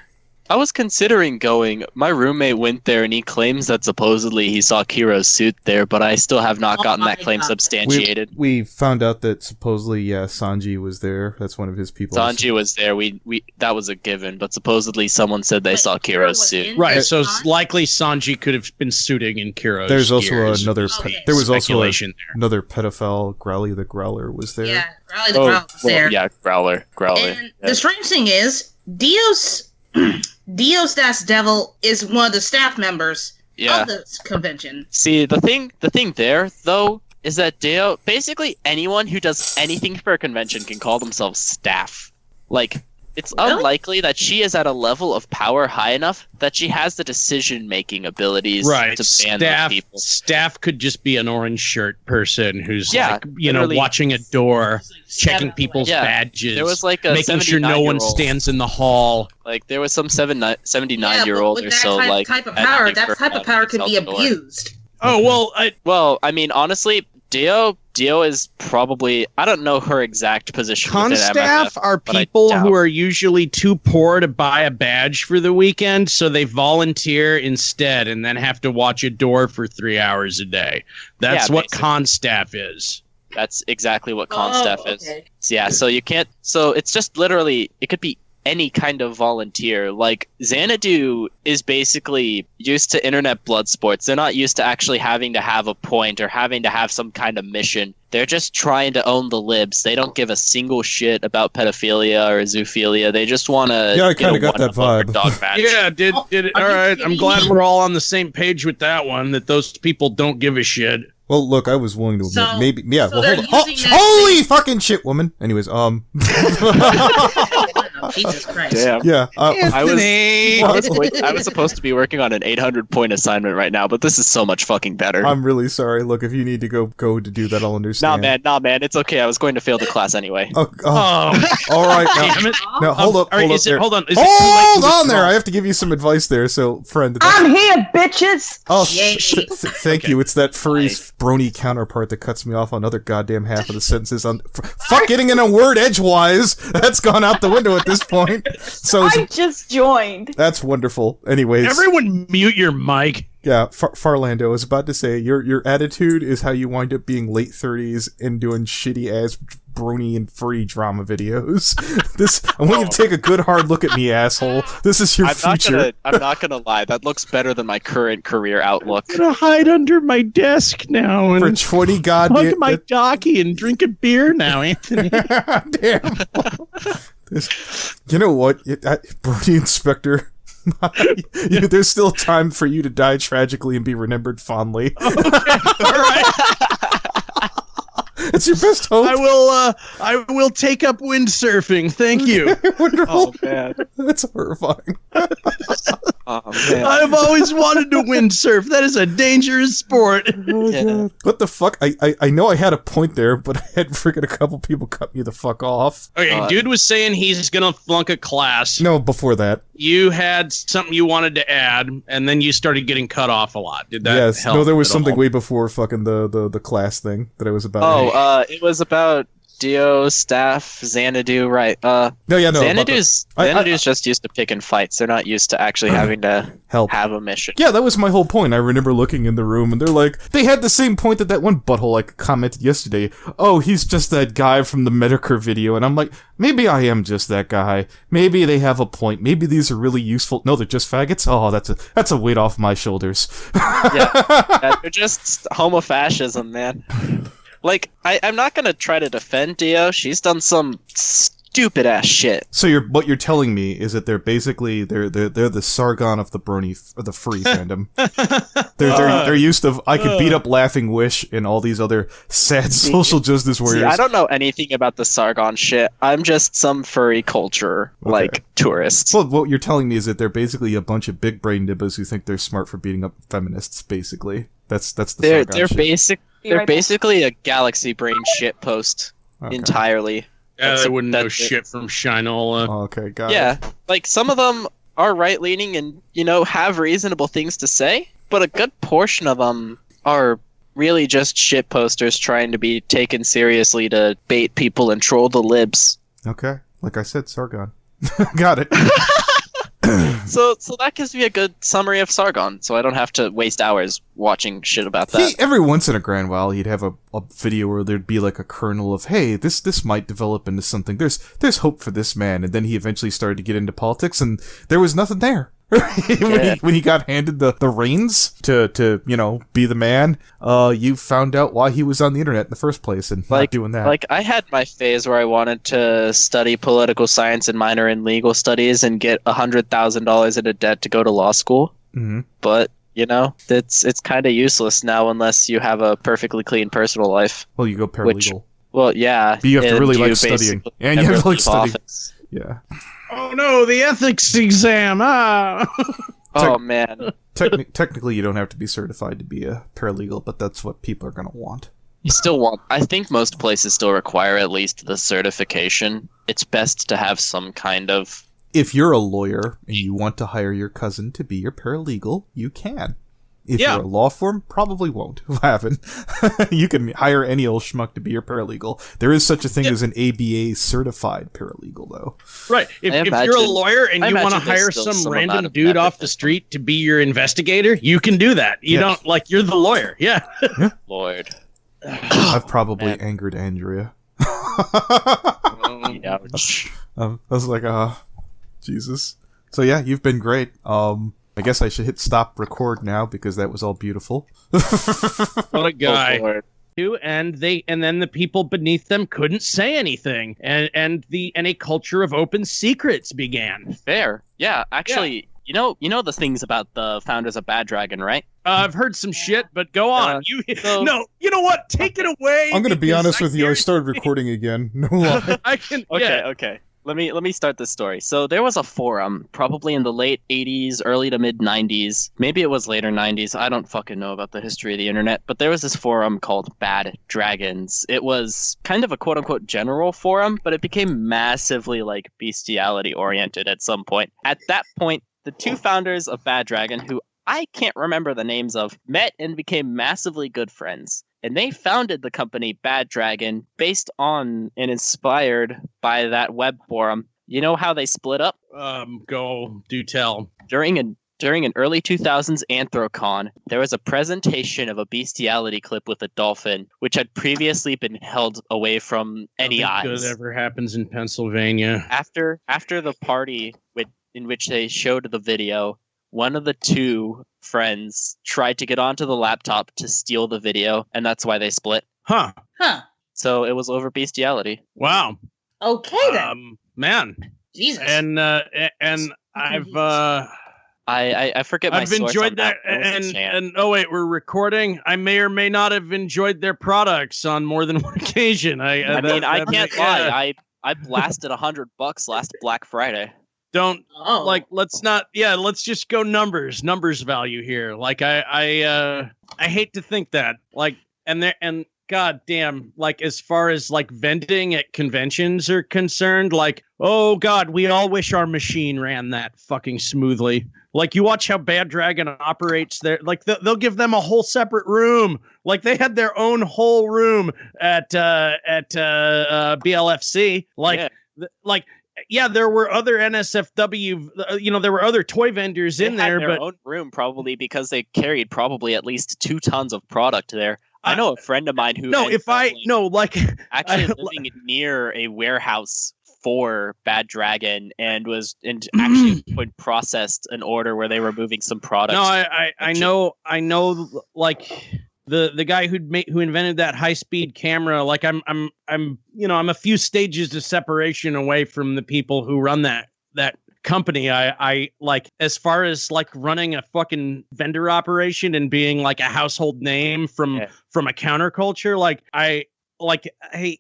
I was considering going. My roommate went there and he claims that supposedly he saw Kiro's suit there, but I still have not gotten that claim substantiated. We found out that supposedly, Sanji was there. That's one of his people. Sanji was there. We that was a given, but supposedly someone said they saw Kiro's suit. Right, so it's likely Sanji could have been suiting in Kiro's There's also gears. another. Okay. There was also Speculation there. another pedophile. Growly the Growler was there. Yeah, Raleigh the Growler was there. Yeah, Growler. And the strange thing is, Dios Das Devil is one of the staff members of the convention. See, the thing there though is that Deo, basically anyone who does anything for a convention can call themselves staff. It's unlikely that she is at a level of power high enough that she has the decision-making abilities to ban those people. Staff could just be an orange shirt person who's literally watching a door, checking people's badges, there was a making sure no one 79-year-old. stands in the hall. There was some 79-year-old or so that type of power, that type of power could be abused. Oh well, honestly, Dio is probably, I don't know her exact position con within staff MFF, are but I people doubt. who are usually too poor to buy a badge for the weekend, so they volunteer instead and then have to watch a door for 3 hours a day. That's what basically. con staff is. That's exactly what con staff is. Okay. So you can't. So it's just literally. It could be any kind of volunteer. Like, Xanadu is basically used to internet blood sports. They're not used to actually having to have a point or having to have some kind of mission. They're just trying to own the libs. They don't give a single shit about pedophilia or zoophilia. They just want to. Yeah, I kind of got that vibe. Dog match. Yeah, did it? All right, I'm glad we're all on the same page with that one. That those people don't give a shit. Well, look, I was willing to admit, So- maybe, yeah. so well, hold they're on. using that Holy fucking shit, woman. Anyways, Jesus Christ. Damn. yeah. I was Anthony! I was supposed to be working on an 800-point assignment right now, but this is so much fucking better. I'm really sorry. Look, if you need to go to do that, I'll understand. Nah, man, it's okay. I was going to fail the class anyway. Oh, Oh, all right. damn it! Now hold up. All right, Hold up there. hold on. Is it too late Hold to on there. withdraw? I have to give you some advice there. So, friend. I'm here, bitches. Oh, Yay. thank you. It's that furry's brony counterpart that cuts me off on other goddamn half of the sentences. Fuck getting in a word edgewise. That's gone out the window at this point. So I just joined. that's wonderful. Anyways, Everyone, mute your mic. yeah, Farlando, I was about to say your attitude is how you wind up being late 30s and doing shitty ass brony and furry drama videos. I want you to take a good hard look at me, asshole. This is your future. I'm not gonna lie. That looks better than my current career outlook. I'm gonna hide under my desk now For and 20 goddamn. hug my jockey and drink a beer now, Anthony. Damn. You know what, Brony Inspector? There's still time for you to die tragically and be remembered fondly. All right. It's your best hope. I will take up windsurfing. Thank you. Wonderful. Oh man. That's horrifying. Oh man. I've always wanted to windsurf. That is a dangerous sport. Oh, Yeah. God. What the fuck? I know I had a point there, but I had freaking a couple people cut me the fuck off. Okay, dude was saying he's gonna flunk a class. No, before that. You had something you wanted to add, and then you started getting cut off a lot. Did that Yes. help No, there was at something all? way before fucking the class thing that I was about. It was about Dio, staff, Xanadu, right? No, yeah, no. about Xanadu's I- Xanadu's just used to picking fights. They're not used to actually having to Help. have a mission. Yeah, that was my whole point. I remember looking in the room and they're like, they had the same point that one butthole like commented yesterday. Oh, he's just that guy from the Medicare video. And I'm like, maybe I am just that guy. Maybe they have a point. Maybe these are really useful. No, they're just faggots. Oh, that's a weight off my shoulders. Yeah, they're just homofascism, man. Like, I'm not gonna try to defend Dio. She's done some stupid ass shit. So what you're telling me is that they're basically they're the Sargon of the the furry fandom. They're used to I could beat up Laughing Wish and all these other sad social justice See, warriors. I don't know anything about the Sargon shit. I'm just some furry culture, like, tourist. Well, what you're telling me is that they're basically a bunch of big brain nibbas who think they're smart for beating up feminists. Basically, that's the Sargon shit. They're basically a galaxy brain shit post Okay. entirely. Yeah, they wouldn't know that's it. shit from Shinola. Oh, okay, got it. Yeah, like some of them are right leaning and have reasonable things to say, but a good portion of them are really just shit posters trying to be taken seriously to bait people and troll the libs. Okay, like I said, Sargon. Got it. So that gives me a good summary of Sargon, so I don't have to waste hours watching shit about that. Every once in a grand while, he'd have a video where there'd be like a kernel of, hey, this might develop into something. There's hope for this man. And then he eventually started to get into politics, and there was nothing there. when he got handed the reins to be the man, you found out why he was on the internet in the first place and not doing that. Like, I had my phase where I wanted to study political science and minor in legal studies and get $100,000 in a debt to go to law school. Mm-hmm. But it's kind of useless now unless you have a perfectly clean personal life. Well, you go paralegal. Well, yeah. But you have to and really you like studying. basically And you have to never like leave studying. office. Yeah. Oh no, the ethics exam! Ah! Oh man. Technically, you don't have to be certified to be a paralegal, but that's what people are going to want. You still want... I think most places still require at least the certification. It's best to have some kind of... If you're a lawyer and you want to hire your cousin to be your paralegal, you can. If you're a law firm, probably won't happen. You can hire any old schmuck to be your paralegal. There is such a thing as an ABA certified paralegal, though. Right. If you're a lawyer and you want to hire still some some random amount of dude off method. the street to be your investigator, you can do that. You don't, you're the lawyer. Yeah. Lord. I've probably angered Andrea. Ouch. I was like, Jesus. So yeah, you've been great. I guess I should hit stop record now because that was all beautiful. What a guy. Oh, And then the people beneath them couldn't say anything, and a culture of open secrets began. fair. Yeah, actually, you know the things about the founders of Bad Dragon, right? I've heard some shit, but go on. You know what? Take it away. I'm gonna be because honest with you. I guarantee- started recording again. No lie. I can. Okay. Let me start this story. So there was a forum, probably in the late 80s, early to mid 90s. Maybe it was later 90s. I don't fucking know about the history of the internet. But there was this forum called Bad Dragons. It was kind of a quote-unquote general forum, but it became massively like bestiality oriented at some point. At that point, the two founders of Bad Dragon, who I can't remember the names of, met and became massively good friends. And they founded the company Bad Dragon based on and inspired by that web forum. You know how they split up? Go do tell. During an early 2000s Anthrocon, there was a presentation of a bestiality clip with a dolphin, which had previously been held away from any Nothing eyes. good ever happens in Pennsylvania. After the party in which they showed the video, one of the two friends tried to get onto the laptop to steal the video, and that's why they split. Huh. So it was over bestiality. Wow. Okay then. Man. Jesus. And I've I forget my I've source enjoyed on that. that, It was a chant. and oh wait, we're recording. I may or may not have enjoyed their products on more than one occasion. I can't lie. I blasted $100 last Black Friday. Don't Oh. let's just go numbers value here. Like I hate to think that, like, and god damn, like, as far as like vending at conventions are concerned, like, oh god, we all wish our machine ran that fucking smoothly. Like, you watch how Bad Dragon operates there. Like, they'll give them a whole separate room. Like, they had their own whole room at BLFC. Like, yeah, there were other NSFW, there were other toy vendors in there, their but own room probably because they carried probably at least 2 tons of product there. I know a friend of mine who actually living near a warehouse for Bad Dragon and actually processed an order where they were moving some product. No, I know, like, the guy who invented that high-speed camera. Like, I'm a few stages of separation away from the people who run that company. I like, as far as like running a fucking vendor operation and being like a household name from a counterculture. Like, hey,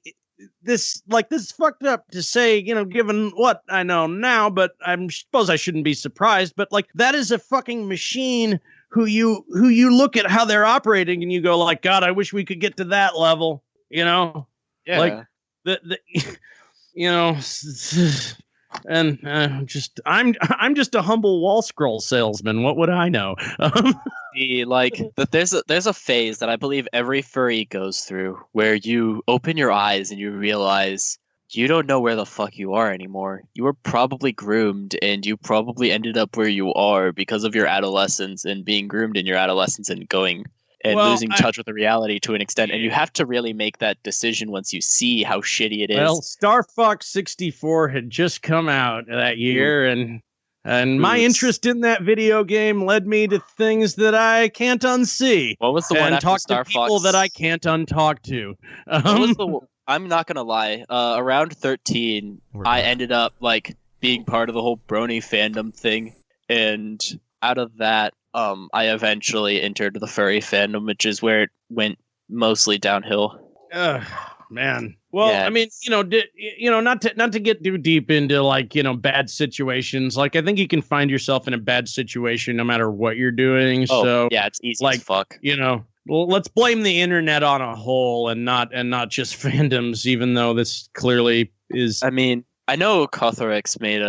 this is fucked up to say, given what I know now, but I suppose I shouldn't be surprised. But like, that is a fucking machine who you look at how they're operating and you go like, God, I wish we could get to that level, Yeah. like and I'm just a humble wall scroll salesman. What would I know? There's a phase that I believe every furry goes through where you open your eyes and you realize you don't know where the fuck you are anymore. You were probably groomed and you probably ended up where you are because of your adolescence and being groomed in your adolescence and losing touch with the reality to an extent. And you have to really make that decision once you see how shitty it is. Well, Star Fox 64 had just come out that year, and my interest in that video game led me to things that I can't unsee. What was the one after talk Star to people Fox? that I can't untalk to. I'm not gonna lie. Around 13, I ended up like being part of the whole Brony fandom thing, and out of that, I eventually entered the furry fandom, which is where it went mostly downhill. Man. Well, Yeah. I mean, not to get too deep into like, bad situations. Like, I think you can find yourself in a bad situation no matter what you're doing. Oh, So yeah, it's easy like, as fuck. Well, let's blame the internet on a whole and not just fandoms, even though this clearly is. I mean, I know Cothorex made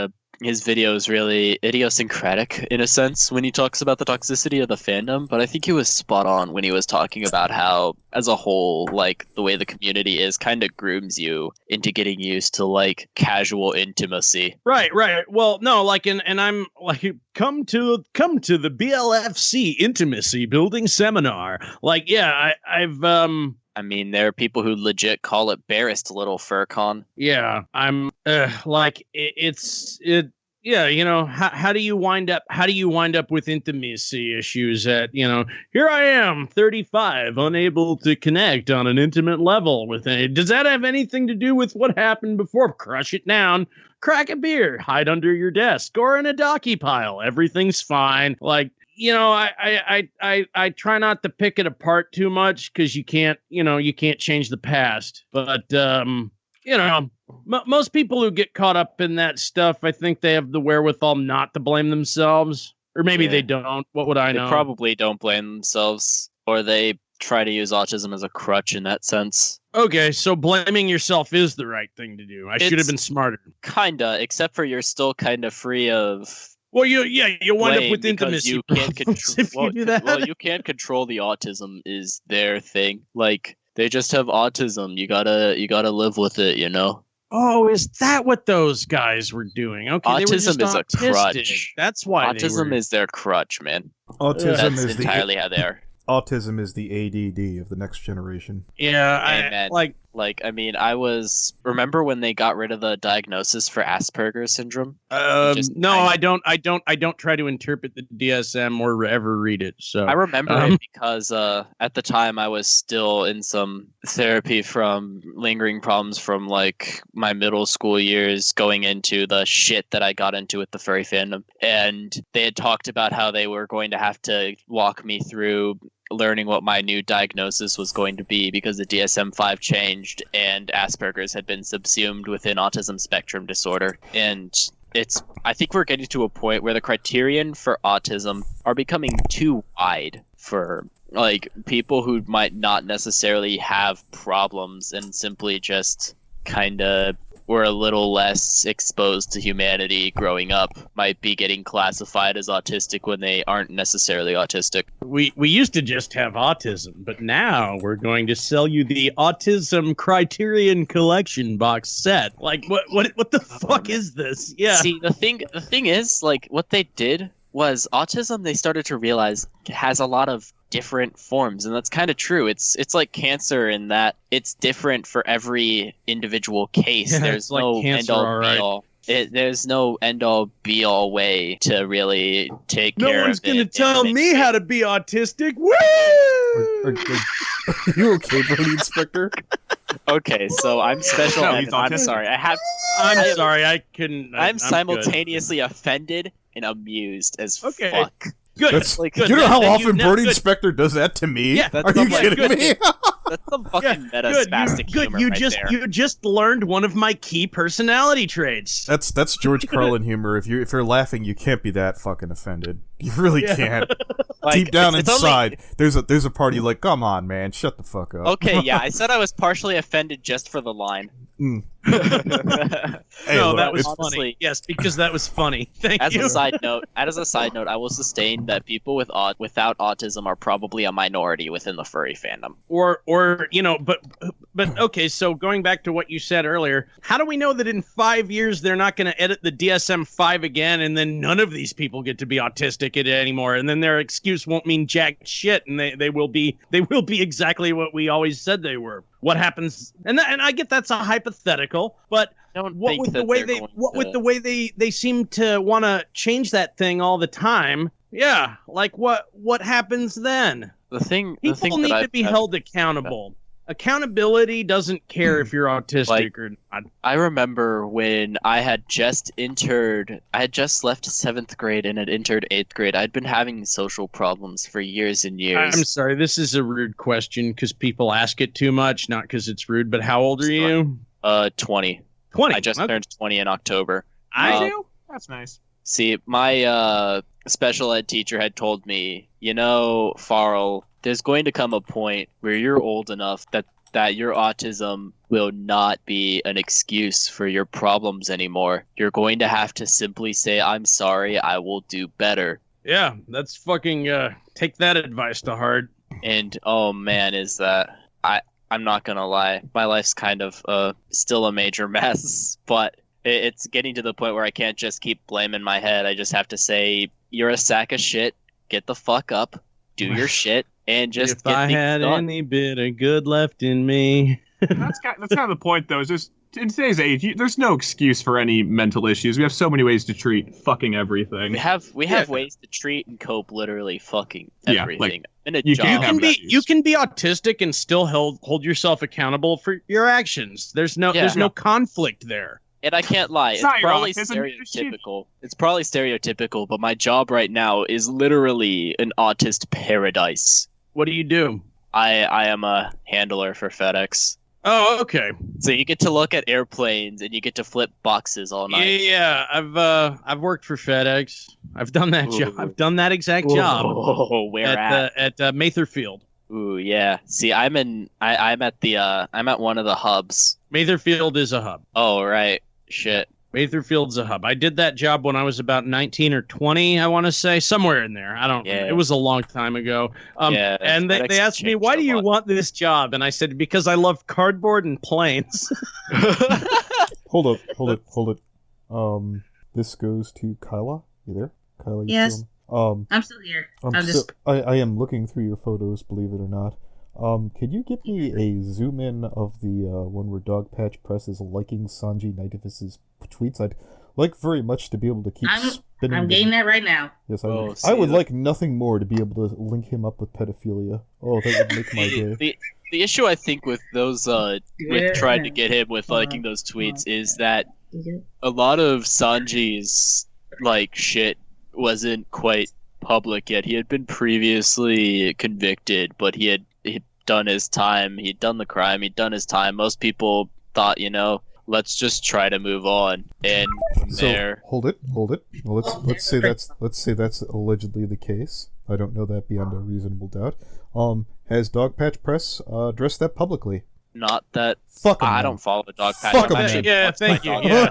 his video is really idiosyncratic in a sense when he talks about the toxicity of the fandom, but I think he was spot on when he was talking about how, as a whole, like, the way the community is kind of grooms you into getting used to, like, casual intimacy. Right. Well, no, like, and I'm like, come to the BLFC intimacy building seminar. Like, yeah, I've I mean, there are people who legit call it barest little FurCon. Yeah, I'm like, it's Yeah, how do you wind up with intimacy issues at, here I am, 35, unable to connect on an intimate level with it. Does that have anything to do with what happened before? Crush it down, crack a beer, hide under your desk or in a docky pile. Everything's fine. Like, I try not to pick it apart too much because you can't change the past. But, most people who get caught up in that stuff, I think they have the wherewithal not to blame themselves. Or maybe they don't. What would I know? They probably don't blame themselves, or they try to use autism as a crutch in that sense. Okay, so blaming yourself is the right thing to do. I should have been smarter. Kinda, except for you're still kind of free of... Well, you wind up with intimacy. You can't control. If you do that. Well, you can't control the autism is their thing. Like, they just have autism. You gotta live with it, Oh, is that what those guys were doing? Okay, autism is autistic. a crutch. That's why autism is their crutch, man. Autism That's is entirely how they are. Autism is the ADD of the next generation. Yeah, I was... Remember when they got rid of the diagnosis for Asperger's syndrome? No, I don't try to interpret the DSM or ever read it. So I remember it because at the time I was still in some therapy from lingering problems from like my middle school years going into the shit that I got into with the furry fandom. And they had talked about how they were going to have to walk me through learning what my new diagnosis was going to be because the DSM-5 changed and Asperger's had been subsumed within autism spectrum disorder. And I think we're getting to a point where the criterion for autism are becoming too wide for like people who might not necessarily have problems and simply just kind of were a little less exposed to humanity growing up might be getting classified as autistic when they aren't necessarily autistic. We used to just have autism, but now we're going to sell you the Autism Criterion Collection box set. Like, what the fuck is this? Yeah. See, the thing is, like, what they did was autism, they started to realize has a lot of different forms, and that's kind of true. It's like cancer in that it's different for every individual case. Yeah, there's like no cancer, end-all be-all. There's no end-all be-all way to really take care of it. No one's going to tell me how to be autistic. Woo! Are you okay, Brony Inspector? Okay, so I'm special. No, and I'm sorry. I'm sorry. I couldn't. I'm simultaneously offended and amused as fuck. Good. That's, like, you know how often Brony Inspector does that to me? Yeah, are you kidding me? That's some fucking meta-spastic humor there. You just learned one of my key personality traits. That's George Carlin humor. If you're laughing, you can't be that fucking offended. You really can't. Like, deep down inside, there's a party like, come on, man, shut the fuck up. Okay, yeah, I said I was partially offended just for the line. Hey, no, look, that was honestly, funny. Yes, because that was funny. Thank you. As a side note, I will sustain that people without autism are probably a minority within the furry fandom. Or but okay, so going back to what you said earlier, how do we know that in 5 years they're not going to edit the DSM-5 again, and then none of these people get to be autistic anymore, and then their excuse won't mean jack shit, and they will be exactly what we always said they were. What happens? And I get that's a hypothetical, but what with the way they seem to want to change that thing all the time? Yeah, like what happens then? People need to be held accountable. Accountability doesn't care if you're autistic or not. I remember when I had just left 7th grade and had entered 8th grade. I'd been having social problems for years and years. I'm sorry, this is a rude question because people ask it too much, not because it's rude, but how old are you? 20. 20? I just turned 20 in October. I do? That's nice. See, my special ed teacher had told me, Farl, there's going to come a point where you're old enough that your autism will not be an excuse for your problems anymore. You're going to have to simply say, I'm sorry, I will do better. Yeah, that's fucking, take that advice to heart. And, oh man, is that... I'm not gonna lie, my life's kind of still a major mess, but it's getting to the point where I can't just keep blaming my head. I just have to say, you're a sack of shit, get the fuck up, do your shit, and just if get I things had done. any bit of good left in me. That's kind of the point, though. Is just in today's age, there's no excuse for any mental issues. We have so many ways to treat fucking everything. We have ways to treat and cope literally fucking everything. You can be autistic and still hold yourself accountable for your actions. There's no conflict there. And I can't lie, it's probably stereotypical. It's probably stereotypical, but my job right now is literally an autist paradise. What do you do? I am a handler for FedEx. Oh, okay. So you get to look at airplanes and you get to flip boxes all night. Yeah, I've worked for FedEx. I've done that job. I've done that exact job. Where at Matherfield. Ooh, yeah. See, I'm at one of the hubs. Matherfield is a hub. Oh, right. Shit. Matherfield's a hub. I did that job when I was about 19 or 20, I want to say, somewhere in there. I don't know. It was a long time ago. And they asked me, why do you want this job? And I said, because I love cardboard and planes. Hold it. This goes to Kyla. You there? Kyla, you Yes. still? I'm still here. I am looking through your photos, believe it or not. Could you get me a zoom in of the one where Dogpatch Press is liking Sanji Nightifus's tweets? I'd like very much to be able to keep spinning. I'm getting that right now. Yes, I would like nothing more to be able to link him up with pedophilia. Oh, that would make my day. The issue I think with those with trying to get him with liking those tweets is that a lot of Sanji's like shit wasn't quite public yet. He had been previously convicted, but he'd done his time. He'd done the crime. He'd done his time. Most people thought, let's just try to move on. And from there, hold it. Well, let's say that's allegedly the case. I don't know that beyond a reasonable doubt. Has Dogpatch Press addressed that publicly? Not that. Fuck him. I don't follow the Dogpatch. Fuck him. Yeah, thank you. Yeah.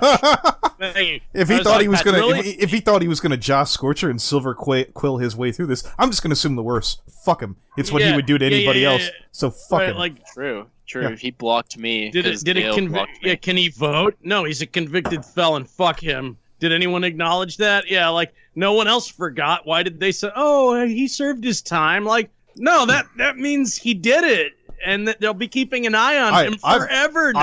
Thank you. If he thought he was gonna, if he thought he was gonna Joss Scorcher and Silver Quill his way through this, I'm just gonna assume the worst. Fuck him. It's what he would do to anybody else. So fuck him. Like, true. Yeah. He blocked me. Did it convict? Yeah, can he vote? No, he's a convicted felon. Fuck him. Did anyone acknowledge that? Yeah, like no one else forgot. Why did they say, "Oh, he served his time"? Like, no, that means he did it. And that they'll be keeping an eye on him forever now.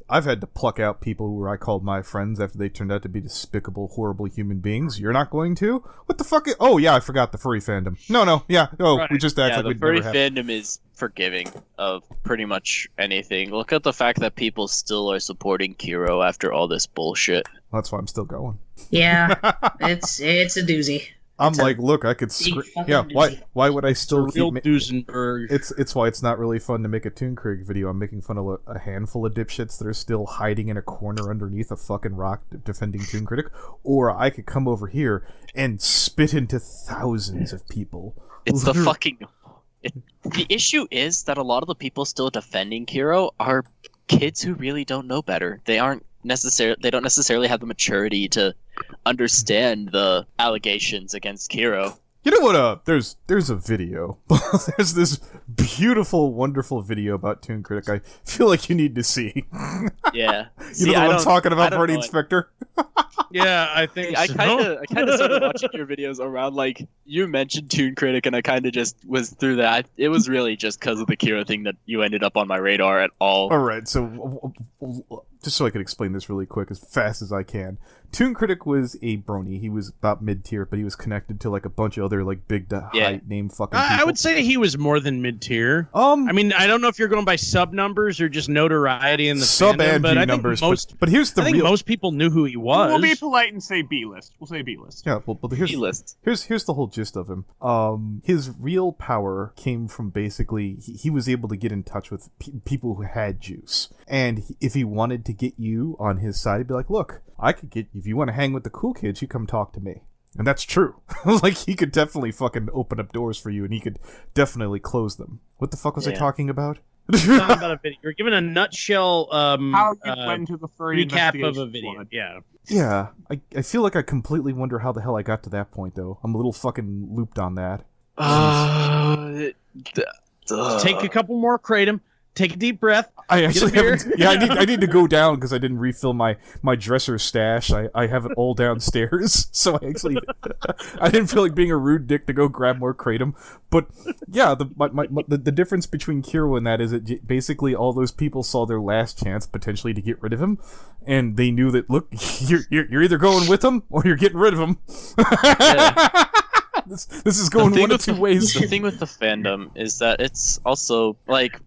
I've had to pluck out people who I called my friends after they turned out to be despicable, horrible human beings. You're not going to? What the fuck? Oh yeah, I forgot the furry fandom. No, yeah. Oh, right. We just act like we never have. The furry fandom is forgiving of pretty much anything. Look at the fact that people still are supporting Kero after all this bullshit. That's why I'm still going. Yeah, it's a doozy. I'm like, look, I could yeah, why would I still keep Duesenberg. It's why it's not really fun to make a Toon Creek video. I'm making fun of a handful of dipshits that are still hiding in a corner underneath a fucking rock defending Toon Critic, or I could come over here and spit into thousands of people. It's the issue is that a lot of the people still defending Kero are kids who really don't know better. They don't necessarily have the maturity to understand the allegations against Kero. You know what? There's a video. There's this beautiful, wonderful video about Toon Critic. I feel like you need to see. Yeah, you know what I'm talking about, Brony Inspector? Yeah, I think. I kind of started watching your videos around like you mentioned Toon Critic, and I kind of just was through that. It was really just because of the Kero thing that you ended up on my radar at all. All right, so just so I can explain this really quick as fast as I can. Toon Critic was a brony. He was about mid-tier, but he was connected to like a bunch of other like big high name fucking people. I would say he was more than mid-tier. I mean, I don't know if you're going by sub numbers or just notoriety in the sub fandom, and but I think numbers. But here's the real. Most people knew who he was. We'll be polite and say B-list. We'll say B-list. Yeah, well, here's B-list. Here's the whole gist of him. His real power came from basically he was able to get in touch with people who had juice, and if he wanted to get you on his side, he'd be like, "Look, I could get if you want to hang with the cool kids, you come talk to me." And that's true. Like, he could definitely fucking open up doors for you, and he could definitely close them. What the fuck was I talking about? Talking about a video. You're giving a nutshell how you went to the furry recap of a video. Squad. Yeah. I feel like I completely wonder how the hell I got to that point, though. I'm a little fucking looped on that. Take a couple more kratom. take a deep breath. I actually beer. haven't. Yeah, I need to go down because I didn't refill my dresser stash. I have it all downstairs, so I didn't feel like being a rude dick to go grab more kratom. But yeah, the difference between Kiro and that is that basically all those people saw their last chance potentially to get rid of him, and they knew that look, you're either going with him or you're getting rid of him. Yeah. This is going one of two ways. The thing with the fandom is that it's also like,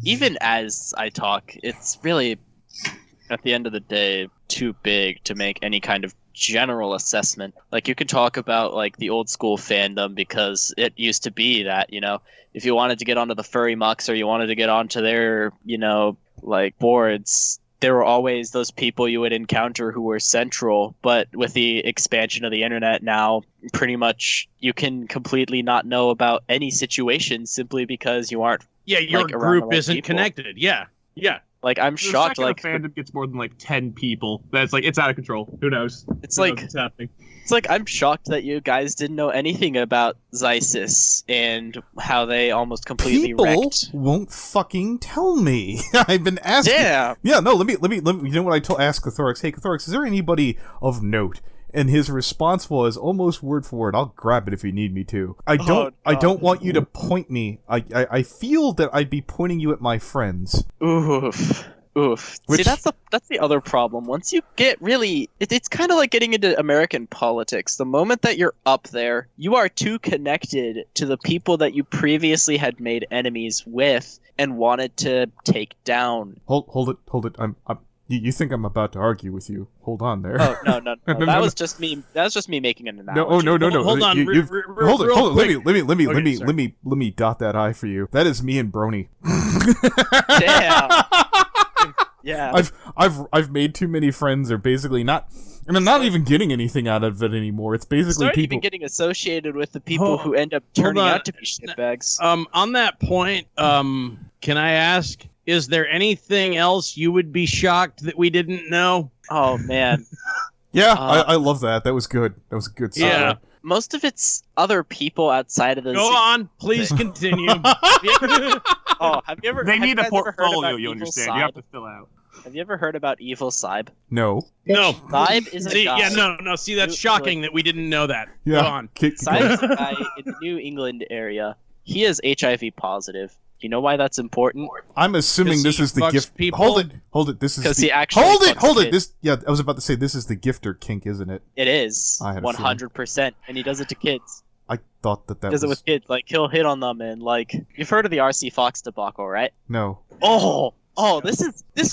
even as I talk, it's really, at the end of the day, too big to make any kind of general assessment. Like, you could talk about like the old school fandom because it used to be that, you know, if you wanted to get onto the furry mucks or you wanted to get onto their, you know, like boards, there were always those people you would encounter who were central. But with the expansion of the internet now, pretty much you can completely not know about any situation simply because you aren't. Yeah, your like, group isn't people. connected. Yeah. Like, I'm The shocked. second Like, a fandom gets more than like 10 people, that's like it's out of control. Who knows? it's Who like knows what's happening. it's like I'm shocked that you guys didn't know anything about Zysis and how they almost completely People wrecked. won't fucking tell me. I've been asking. Yeah. Yeah, no, let me, you know what I asked Cathorax? Hey, Cathorax, is there anybody of note? And his response was almost word for word. I'll grab it if you need me to. I don't want you to point me. I feel that I'd be pointing you at my friends. Oof. See, that's the other problem. Once you get really, it's kind of like getting into American politics. The moment that you're up there, you are too connected to the people that you previously had made enemies with and wanted to take down. Hold it. You think I'm about to argue with you? Hold on there. Oh no. That was just me. That was just me making an analogy. No. Hold on. Hold it. Let Okay, me dot that I for you. That is me and Brony. Damn. Yeah. I've made too many friends. They're basically not, and I'm not even getting anything out of it anymore. It's basically Sorry, people even getting associated with the people who end up turning on. out to be shitbags. On that point, can I ask, is there anything else you would be shocked that we didn't know? Oh man. Yeah, I love that. That was good. That was a good. Yeah. Most of it's other people outside of the. Go on, please continue. Have you ever? They have need you a guys ever heard portfolio, about you Evil understand. Sybe? You have to fill out. Have you ever heard about Evil Sybe? No. No. Sybe is a See, guy. yeah, no. See, that's shocking that we didn't know that. Yeah. Go on. Sybe is a guy in the New England area. He is HIV positive. You know why that's important? I'm assuming this is the fucks gift. people? Hold it. This is 'Cause the. he actually Hold fucks it. kids. I was about to say this is the gifter kink, isn't it? It is I had a 100%, and he does it to kids. I thought that He does it with kids. Like, he'll hit on them, and like, you've heard of the RC Fox debacle, right? No. Oh, this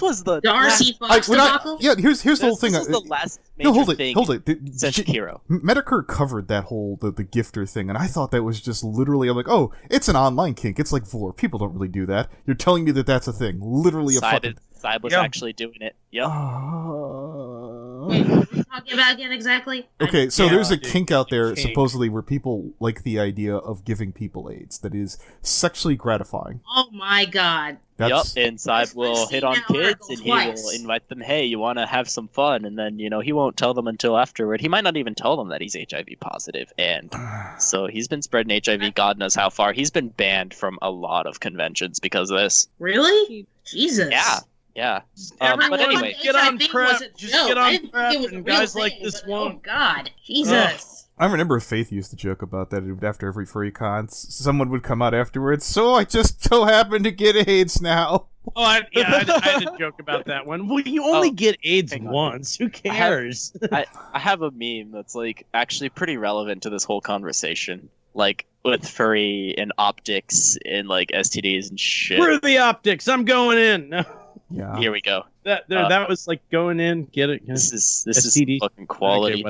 was the RC Fox debacle? Yeah, here's the whole thing. This was the last major thing hold it. since Kero. Medicare covered that whole the gifter thing, and I thought that was just literally. I'm like, oh, it's an online kink. It's like Vor. People don't really do that. You're telling me that that's a thing. Literally a fucking. Sybe was actually doing it. Yep. Wait, what are we talking about again exactly? Okay, so there's a kink out there supposedly where people like the idea of giving people AIDS. That is sexually gratifying. Oh my god. That's, Yep, and Sybe will hit on kids, and he will invite them, hey, you want to have some fun? And then, he won't tell them until afterward. He might not even tell them that he's HIV positive. And so he's been spreading HIV God knows how far. He's been banned from a lot of conventions because of this. Really? Jesus. Yeah. Everyone But anyway, get on HIV prep. was a Just joke. get I on didn't prep, think it was a and real guys like thing, this but, won't. Oh god. Jesus. I remember Faith used to joke about that after every furry con. Someone would come out afterwards. So I just so happen to get AIDS now. Oh, I had a joke about that one. Well, you only get AIDS once. Who cares? I have a meme that's like actually pretty relevant to this whole conversation. Like with furry and optics and like STDs and shit. Where are the optics? I'm going in. No. Yeah. Here we go. That was like going in. Get it? This is STD? fucking quality.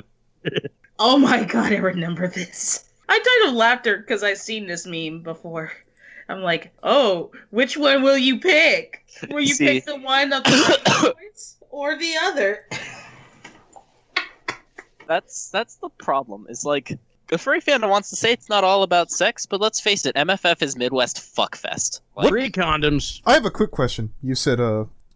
Okay, Oh my god, I remember this. I died of laughter because I've seen this meme before. I'm like, oh, which one will you pick? Will you pick the one of the or the other? That's the problem. Is like the furry fandom wants to say it's not all about sex, but let's face it, MFF is Midwest fuckfest. Like, free condoms. I have a quick question. You said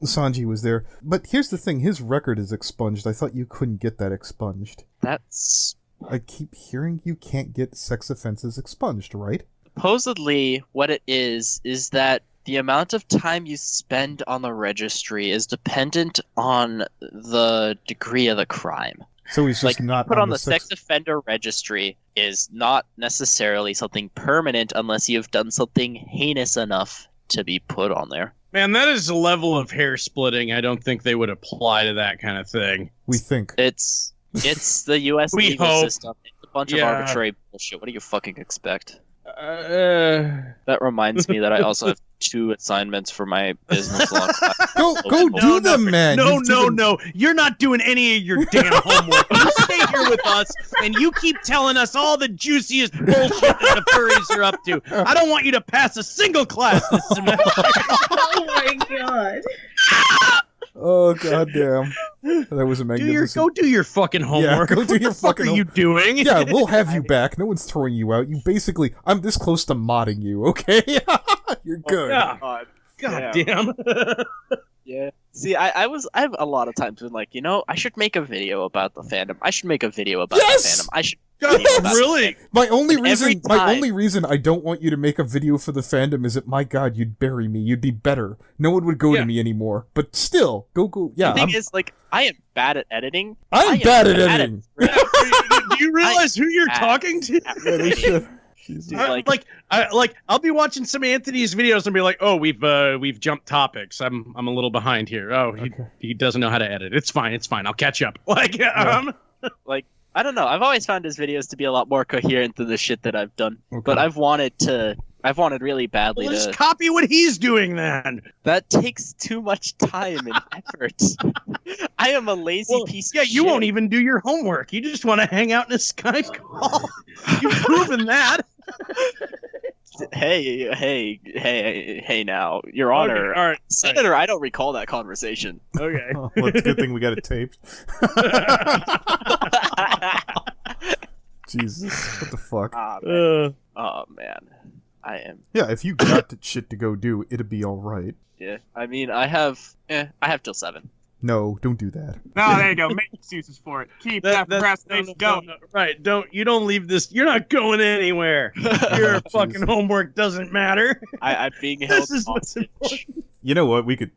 Sanji was there, but here's the thing: his record is expunged. I thought you couldn't get that expunged. I keep hearing you can't get sex offenses expunged, right? Supposedly, what it is that the amount of time you spend on the registry is dependent on the degree of the crime. So he's just Like, not put on the the sex offender registry is not necessarily something permanent unless you've done something heinous enough to be put on there. Man, that is a level of hair splitting I don't think they would apply to that kind of thing. We think. It's the U.S. We legal hope. system. It's a bunch of Yeah. arbitrary bullshit. What do you fucking expect? That reminds me that I also have 2 assignments for my business law class. Go do them, man. No, You've no, given- no. You're not doing any of your damn homework. You stay here with us, and you keep telling us all the juiciest bullshit that the furries are up to. I don't want you to pass a single class this semester. Oh my god. Oh goddamn! That was a magnificent. Go do your fucking homework. Yeah, go do your What the fuck fucking are you doing? Yeah, we'll have you back. No one's throwing you out. You basically, I'm this close to modding you. Okay, you're good. Yeah. God damn. Yeah. See, I've a lot of times been like, I should make a video about the fandom. I should make a video about the fandom. I should. Really? My only And every reason, my time- only reason I don't want you to make a video for the fandom is that, my God, you'd bury me. You'd be better. No one would go to me anymore. But still, go. Yeah, The thing is, like, I am bad at editing. I'm bad at editing. Do you realize who you're talking to? I'll be watching some Anthony's videos and be like, oh, we've jumped topics. I'm a little behind here. Oh, he doesn't know how to edit. It's fine. I'll catch up. Like, I don't know. I've always found his videos to be a lot more coherent than the shit that I've done. Okay. But I've wanted really badly Well, to. just copy what he's doing then. That takes too much time and effort. I am a lazy piece of shit. You won't even do your homework. You just want to hang out in a Skype call. You've proven that. Hey! Now, Your Honor, Okay, all right, Senator. I don't recall that conversation. Okay. Well, it's a good thing we got it taped. Jesus, what the fuck? Oh man, I am. Yeah, if you got the shit to go do, it'd be all right. Yeah, I mean, I have till 7. No, don't do that. No, there you go. Make excuses for it. Keep that procrastination going. Right, you don't leave this. You're not going anywhere. Your fucking homework doesn't matter. I'm being held This is what's hostage. You know what? We could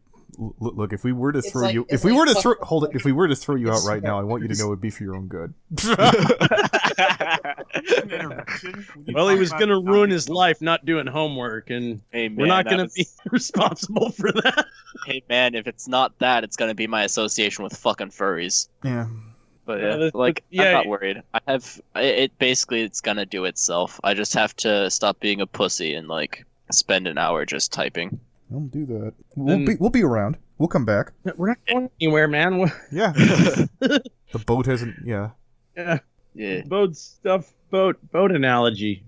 look if we were to It's throw like- you. it's If we like were to fuck- throw hold it. If we were to throw you out It's- right now, I want you to know it'd be for your own good. Well, he was gonna ruin his life not doing homework, and Hey, man, we're not that gonna was- be responsible for that. Hey man, if it's not that, it's gonna be my association with fucking furries. Yeah. But Yeah, I'm not worried. It's gonna do itself. I just have to stop being a pussy and like spend an hour just typing. Don't do that. We'll be around. We'll come back. We're not going anywhere, man. Yeah. The boat hasn't. Yeah. Yeah. Boat analogy.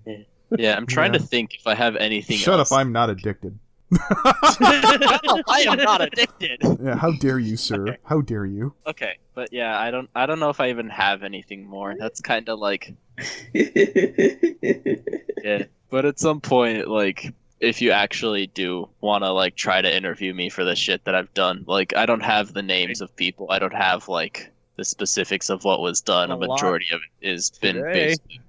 Yeah, I'm trying Yeah. to think if I have anything Shut else. up! I'm not addicted. I am not addicted. Yeah. How dare you, sir? How dare you? Okay, but yeah, I don't know if I even have anything more. That's kind of like yeah. But at some point, like, if you actually do want to like try to interview me for the shit that I've done, like, I don't have the names of people. I don't have like the specifics of what was done. A A lot majority of it has been today. basically,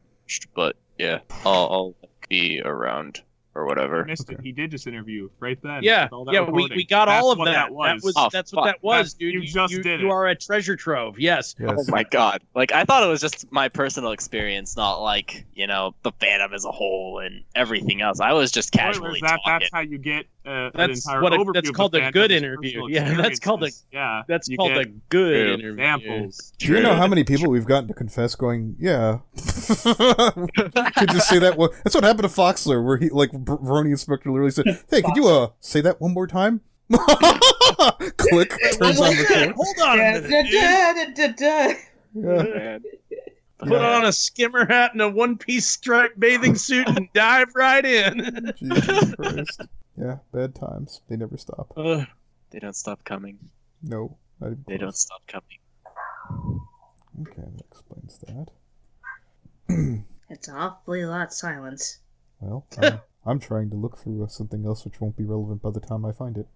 but yeah, I'll be around or whatever. Missed it. He did just interview right then. Yeah, with all that yeah, recording. we got all of That's that. what That was Oh, that's what fuck. that was, That's- dude. you just did you it. are a treasure trove. Yes. Yes. Oh my god. Like, I thought it was just my personal experience, not like, the fandom as a whole and everything else. I was just casually Spoilers, talking. that's how you get an That's entire what overview that's of called the a good fandom's interview. personal Yeah, that's called a experiences. Yeah, that's you called get a good True. interview. examples. Do you know how many people we've gotten to confess going, yeah. Could just say that one. That's what happened to Foxler, where he, like, Brony Inspector literally said, hey, could you, say that one more time? Click, turns on record. Hold on a minute, dude. Yeah. Man. Put on a skimmer hat and a one-piece striped bathing suit and dive right in. Jesus Christ. Yeah, bad times. They never stop. They don't stop coming. No. Not even They close. don't stop coming. Okay, that explains that. It's awfully lot silence. Well, I'm trying to look through something else which won't be relevant by the time I find it.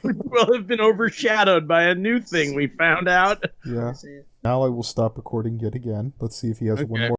Will have been overshadowed by a new thing we found out. Yeah. Now I will stop recording yet again. Let's see if he has one Okay. more.